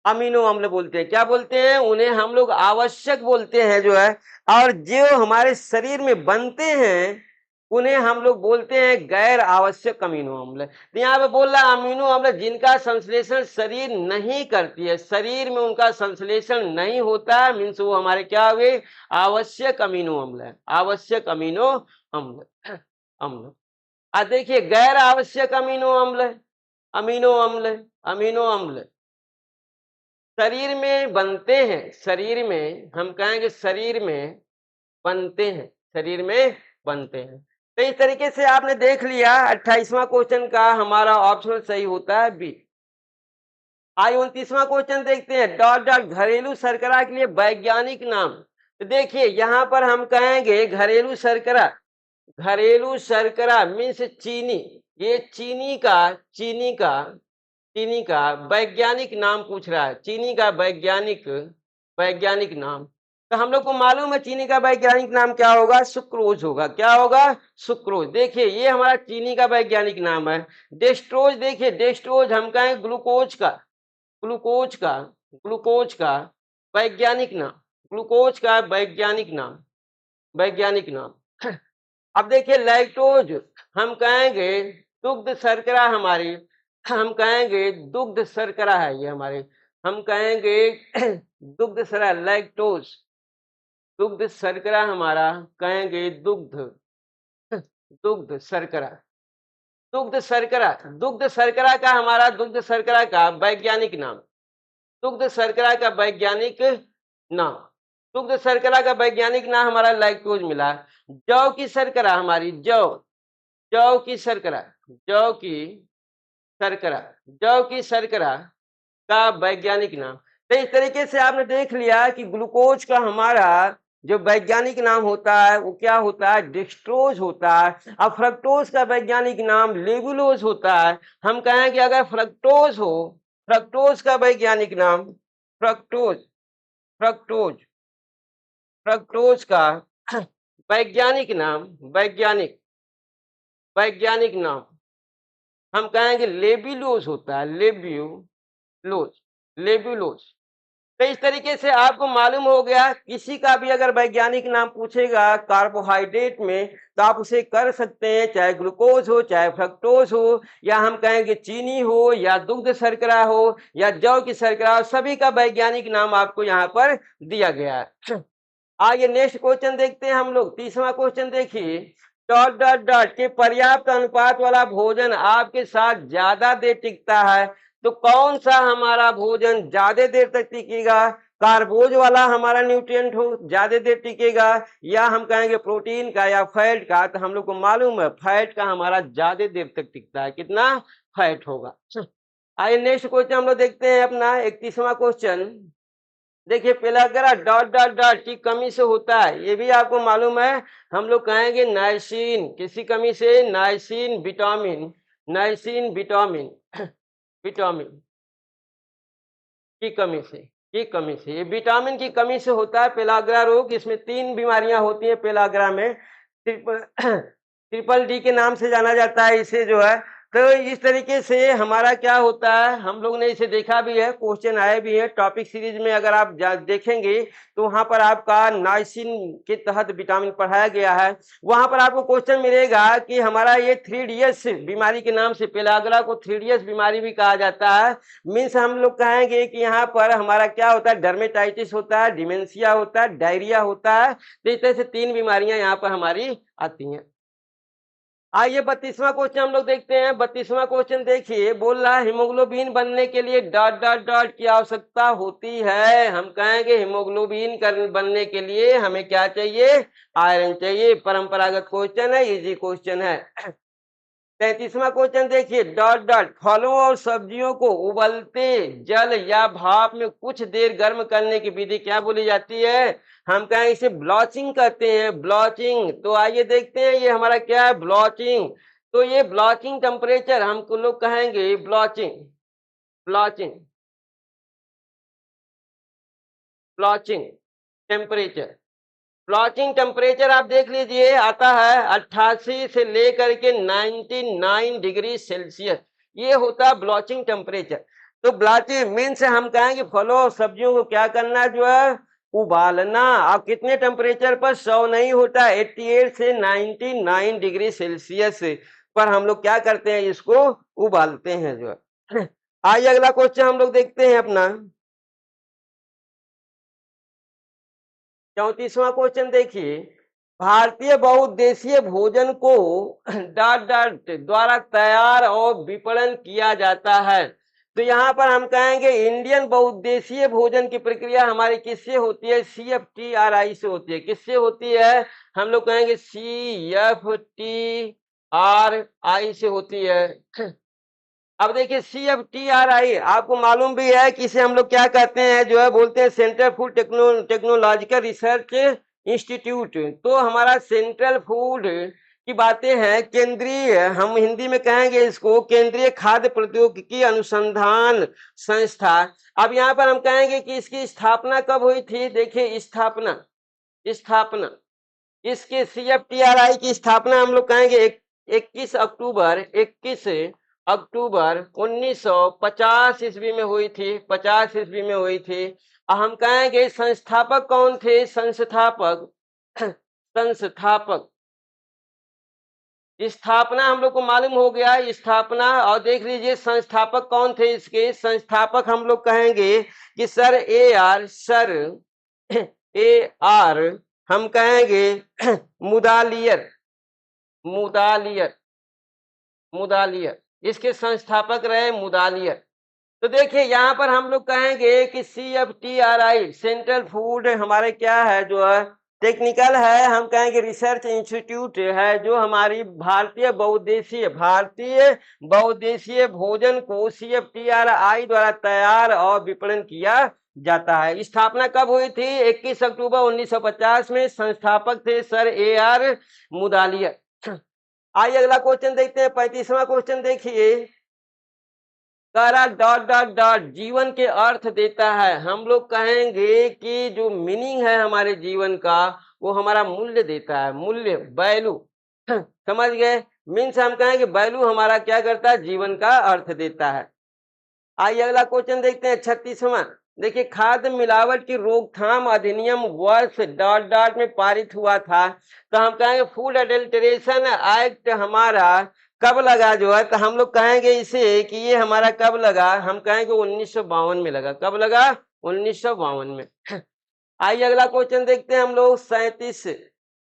अमीनो अम्ल बोलते हैं। क्या बोलते हैं, उन्हें हम लोग आवश्यक बोलते हैं जो है। और जो हमारे शरीर में बनते हैं उन्हें हम लोग बोलते हैं गैर आवश्यक अमीनो अम्ल। तो यहाँ पे बोल रहा अमीनो अम्ल जिनका संश्लेषण शरीर नहीं करती है, शरीर में उनका संश्लेषण नहीं होता है, मीन्स वो हमारे क्या हुए, आवश्यक अमीनो अम्ल है, आवश्यक अमीनो अम्ल अम्ल। देखिए गैर आवश्यक अमीनो अम्ल, अमीनो अम्ल, अमीनो अम्ल शरीर में बनते हैं, शरीर में हम कहेंगे शरीर में बनते हैं, शरीर में बनते हैं। तो इस तरीके से आपने देख लिया 28वां क्वेश्चन का हमारा ऑप्शन सही होता है बी। आइए 29वां क्वेश्चन देखते हैं। डॉट डॉट घरेलू शर्करा के लिए वैज्ञानिक नाम। तो देखिए यहाँ पर हम कहेंगे घरेलू शर्करा, घरेलू शर्करा मीन्स चीनी। ये चीनी का वैज्ञानिक नाम पूछ रहा है, चीनी का वैज्ञानिक नाम। तो हम लोग को मालूम है चीनी का वैज्ञानिक नाम क्या होगा, सुक्रोज होगा। क्या होगा, सुक्रोज। देखिए ये हमारा चीनी का वैज्ञानिक नाम है। डेस्ट्रोज, देखिए डेस्ट्रोज हम कहें ग्लूकोज का, ग्लूकोज का, ग्लूकोज का वैज्ञानिक नाम, ग्लूकोज का वैज्ञानिक नाम, वैज्ञानिक नाम। अब देखिए लैक्टोज हम कहेंगे दुग्ध शर्करा, हमारी हम कहेंगे दुग्ध शर्करा है ये हमारे, हम कहेंगे दुग्ध शर्करा, लैक्टोज दुग्ध शर्करा हमारा कहेंगे दुग्ध, दुग्ध शर्करा, दुग्ध शर्करा, दुग्ध शर्करा का हमारा, दुग्ध शर्करा का वैज्ञानिक नाम, दुग्ध शर्करा का वैज्ञानिक नाम, दुग्ध शर्करा का वैज्ञानिक नाम हमारा लैक्टोज मिला। जौ की शर्करा हमारी, जौ, जौ की शर्करा, जौ की शर्करा, जौ की शर्करा का वैज्ञानिक नाम। तो इस तरीके से आपने देख लिया कि ग्लूकोज का हमारा जो वैज्ञानिक नाम होता है वो क्या होता है, डेक्स्ट्रोज होता है। अब फ्रक्टोज का वैज्ञानिक नाम लेबुलोज होता है। हम कहें कि अगर फ्रक्टोज हो, फ्रक्टोज का वैज्ञानिक नाम फ्रक्टोज, फ्रक्टोज, फ्रक्टोज का वैज्ञानिक नाम, वैज्ञानिक, वैज्ञानिक नाम हम कहेंगे लेबुलोज होता है, लेब्यूलोज, लेब्यूलोज। तो इस तरीके से आपको मालूम हो गया किसी का भी अगर वैज्ञानिक नाम पूछेगा कार्बोहाइड्रेट में तो आप उसे कर सकते हैं, चाहे ग्लूकोज हो, चाहे फ्रक्टोज हो, या हम कहेंगे चीनी हो, या दुग्ध शर्करा हो, या जौ की शर्करा हो, सभी का वैज्ञानिक नाम आपको यहाँ पर दिया गया है। आगे नेक्स्ट क्वेश्चन देखते हैं हम लोग। 30वां क्वेश्चन देखिए। डॉट डॉट डॉट के पर्याप्त अनुपात वाला भोजन आपके साथ ज्यादा देर टिकता है। तो कौन सा हमारा भोजन ज्यादा देर तक टिकेगा, कार्बोज वाला हमारा न्यूट्रिएंट हो ज्यादा देर टिकेगा, या हम कहेंगे प्रोटीन का या फैट का। तो हम लोग को मालूम है फैट का हमारा ज्यादा देर तक टिकता है। कितना फैट होगा। आइए नेक्स्ट क्वेश्चन हम लोग देखते हैं अपना 31वां क्वेश्चन। देखिए पेलाग्रा डॉट डॉट डॉट की कमी से होता है, ये भी आपको मालूम है। हम लोग कहेंगे नाइसिन, किसी कमी से, niacin vitamin, niacin vitamin vitamin की कमी से ये विटामिन की कमी से होता है पेलाग्रा रोग। इसमें 3 बीमारियां होती हैं पेलाग्रा में। ट्रिपल ट्रिपल डी के नाम से जाना जाता है इसे जो है। तो इस तरीके से हमारा क्या होता है, हम लोग ने इसे देखा भी है, क्वेश्चन आए भी हैं टॉपिक सीरीज में। अगर आप देखेंगे तो वहां पर आपका नाइसिन के तहत विटामिन पढ़ाया गया है। वहां पर आपको क्वेश्चन मिलेगा कि हमारा ये 3DS बीमारी के नाम से, पेलाग्रा को 3DS बीमारी भी कहा जाता है। मीन्स हम लोग कहेंगे कि यहाँ पर हमारा क्या होता है, डर्मेटाइटिस होता है, डिमेंशिया होता है, डायरिया होता है। तो इस तरह से 3 बीमारियां यहाँ पर हमारी आती हैं। आइए 32वां क्वेश्चन हम लोग देखते हैं। 32वां क्वेश्चन देखिए, बोल रहा है हिमोग्लोबिन बनने के लिए डॉट डॉट डॉट की आवश्यकता होती है। हम कहेंगे हिमोग्लोबिन बनने के लिए हमें क्या चाहिए, आयरन चाहिए। परंपरागत क्वेश्चन है, इजी क्वेश्चन है। 33वां क्वेश्चन देखिए, डॉट डॉट फलों और सब्जियों को उबलते जल या भाप में कुछ देर गर्म करने की विधि क्या बोली जाती है, हम कहें इसे ब्लॉचिंग कहते हैं, ब्लॉचिंग। तो आइए देखते हैं ये हमारा क्या है, ब्लॉचिंग। तो ये ब्लॉचिंग टेम्परेचर हम लोग कहेंगे ब्लॉचिंग ब्लॉचिंग ब्लॉचिंग टेम्परेचर। ब्लॉचिंग टेम्परेचर आप देख लीजिए आता है 88 से लेकर के 99 डिग्री सेल्सियस। ये होता है ब्लॉचिंग टेम्परेचर। तो ब्लॉचिंग मीन्स हम कहेंगे फलों और सब्जियों को क्या करना जो है, उबालना। अब कितने टेम्परेचर पर, 100 नहीं होता, 88 से 99 डिग्री सेल्सियस पर हम लोग क्या करते हैं, इसको उबालते हैं जो है। आइए अगला क्वेश्चन हम लोग देखते हैं अपना 34वां क्वेश्चन देखिए, भारतीय बहुउद्देशीय भोजन को डॉट डॉट द्वारा तैयार और विपणन किया जाता है। तो यहाँ पर हम कहेंगे इंडियन बहुउद्देशीय भोजन की प्रक्रिया हमारी किससे होती है, CFTRI से होती है। किससे होती है, हम लोग कहेंगे CFTRI से होती है। अब देखिए CFTRI आपको मालूम भी है कि इसे हम लोग क्या कहते हैं जो है, बोलते हैं central food technological research institute. तो हमारा सेंट्रल फूड की बातें हैं, केंद्रीय, हम हिंदी में कहेंगे इसको केंद्रीय खाद्य प्रौद्योगिकी अनुसंधान संस्था। अब यहाँ पर हम कहेंगे कि इसकी स्थापना कब हुई थी, देखिए स्थापना इसके CFTRI की स्थापना हम लोग कहेंगे 21 अक्टूबर 1950 ईस्वी में हुई थी, 50 ईस्वी में हुई थी। हम कहेंगे संस्थापक कौन थे, संस्थापक स्थापना हम लोग को मालूम हो गया स्थापना। और देख लीजिए संस्थापक कौन थे इसके, संस्थापक हम लोग कहेंगे कि सर AR हम कहेंगे मुदालियर इसके संस्थापक रहे मुदालियर। तो देखिए यहाँ पर हम लोग कहेंगे कि CFTRI सेंट्रल फूड हमारे क्या है जो है, टेक्निकल है, हम कहेंगे रिसर्च इंस्टीट्यूट है, जो हमारी भारतीय बहुउद्देशीय भोजन को CFTRI द्वारा तैयार और विपणन किया जाता है। स्थापना कब हुई थी, 21 अक्टूबर 1950 में। संस्थापक थे सर AR मुदालियर। आइए अगला क्वेश्चन देखते हैं, 35वां क्वेश्चन देखिए, करा डॉट डॉट डॉट जीवन के अर्थ देता है। हम लोग कहेंगे कि जो मीनिंग है हमारे जीवन का वो हमारा मूल्य देता है, मूल्य, वैल्यू। समझ गए, मीन्स हम कहेंगे वैल्यू हमारा क्या करता है, जीवन का अर्थ देता है। आइए अगला क्वेश्चन देखते हैं 36वां। देखिए खाद्य मिलावट की रोकथाम अधिनियम वर्ष डॉट डॉट में पारित हुआ था। तो हम कहेंगे फूड अडल्ट्रेशन एक्ट हमारा कब लगा जो है, तो हम लोग कहेंगे इसे कि ये हमारा कब लगा, हम कहेंगे 1952 में लगा। कब लगा, 1952 में। आइए अगला क्वेश्चन देखते हैं हम लोग 37।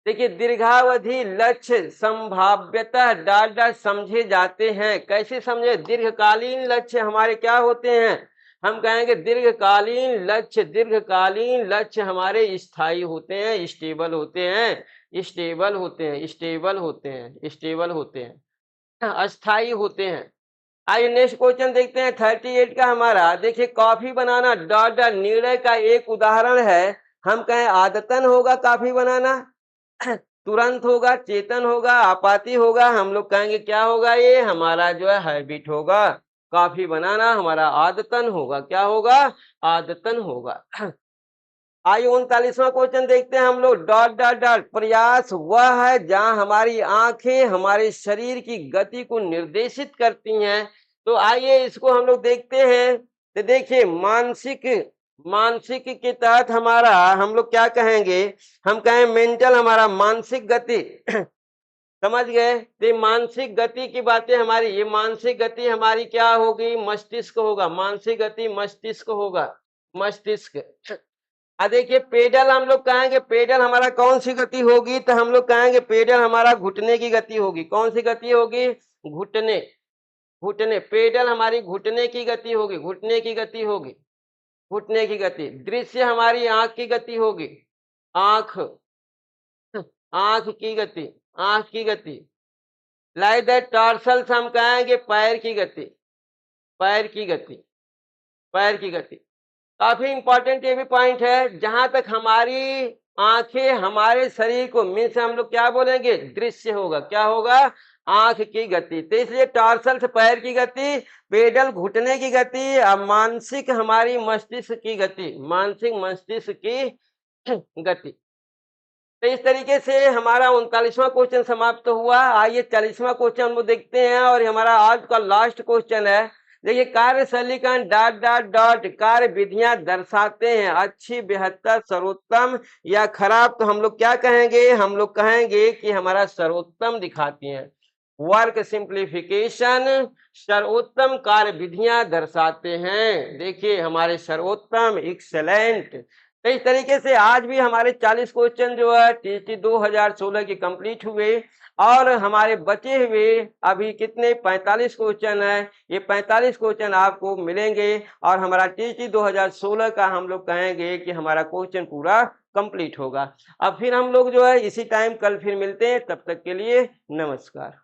देखिए दीर्घावधि लक्ष्य संभाव्यतः डॉट डॉट समझे जाते हैं। कैसे समझे, दीर्घकालीन लक्ष्य हमारे क्या होते हैं, हम कहेंगे दीर्घकालीन लक्ष्य हमारे स्थायी होते हैं, स्टेबल होते हैं, अस्थाई होते हैं। आइए नेक्स्ट क्वेश्चन देखते हैं 38 का हमारा। देखिए कॉफी बनाना डॉट डॉट निर्णय का एक उदाहरण है। हम कहें आदतन होगा कॉफी बनाना, तुरंत होगा, चेतन होगा, आपाती होगा, हम लोग कहेंगे क्या होगा, ये हमारा जो है हैबिट होगा। कॉफी बनाना हमारा आदतन होगा, क्या होगा, आदतन होगा। आइए 39वां क्वेश्चन देखते हैं हम लोग। डॉट डॉट डॉट प्रयास वह है जहां हमारी आंखें हमारे शरीर की गति को निर्देशित करती हैं। तो आइए इसको हम लोग देखते हैं। तो देखिए मानसिक मानसिक के तहत हमारा हम लोग क्या कहेंगे, हम कहें मेंटल, हमारा मानसिक गति। समझ गए, तो ये मानसिक गति की बातें हमारी, ये मानसिक गति हमारी क्या होगी, मस्तिष्क होगा, मानसिक गति मस्तिष्क होगा, मस्तिष्क। देखिए पेडल हम लोग कहेंगे, पेडल हमारा कौन सी गति होगी, तो हम लोग कहेंगे पेडल हमारा घुटने की गति होगी। कौन सी गति होगी, घुटने, घुटने, पेडल हमारी घुटने की गति होगी, घुटने की गति होगी, घुटने की गति। दृश्य हमारी आंख की गति होगी, आंख, आंख की गति, आंख की गति। लाइक दैट टॉर्सल्स हम कहेंगे पैर की गति, पैर की गति, पैर की गति। काफी इंपॉर्टेंट ये भी पॉइंट है, जहां तक हमारी आंखें हमारे शरीर को मीन्स हम लोग क्या बोलेंगे, दृश्य होगा, क्या होगा, आंख की गति। तो इसलिए टॉर्सल से पैर की गति, पेडल घुटने की गति, और मानसिक हमारी मस्तिष्क की गति, मानसिक मस्तिष्क की गति। तो इस तरीके से हमारा 39वां क्वेश्चन समाप्त हुआ। आइए 40वां क्वेश्चन हम लोग देखते हैं, और हमारा आज का लास्ट क्वेश्चन है। देखिए कार्यशैली का डॉट डॉट डॉट कार्य विधियां दर्शाते हैं अच्छी, बेहतर, सर्वोत्तम या खराब। तो हम लोग क्या कहेंगे, हम लोग कहेंगे कि हमारा सर्वोत्तम दिखाती हैं। वर्क सिंप्लीफिकेशन सर्वोत्तम कार्य विधियां दर्शाते हैं। देखिए हमारे सर्वोत्तम, एक्सेलेंट। तो इस तरीके से आज भी हमारे 40 क्वेश्चन जो है टीटी 2016 के कंप्लीट हुए, और हमारे बचे हुए अभी कितने 45 क्वेश्चन है। ये 45 क्वेश्चन आपको मिलेंगे, और हमारा टीटी 2016 का हम लोग कहेंगे कि हमारा क्वेश्चन पूरा कंप्लीट होगा। अब फिर हम लोग जो है इसी टाइम कल फिर मिलते हैं, तब तक के लिए नमस्कार।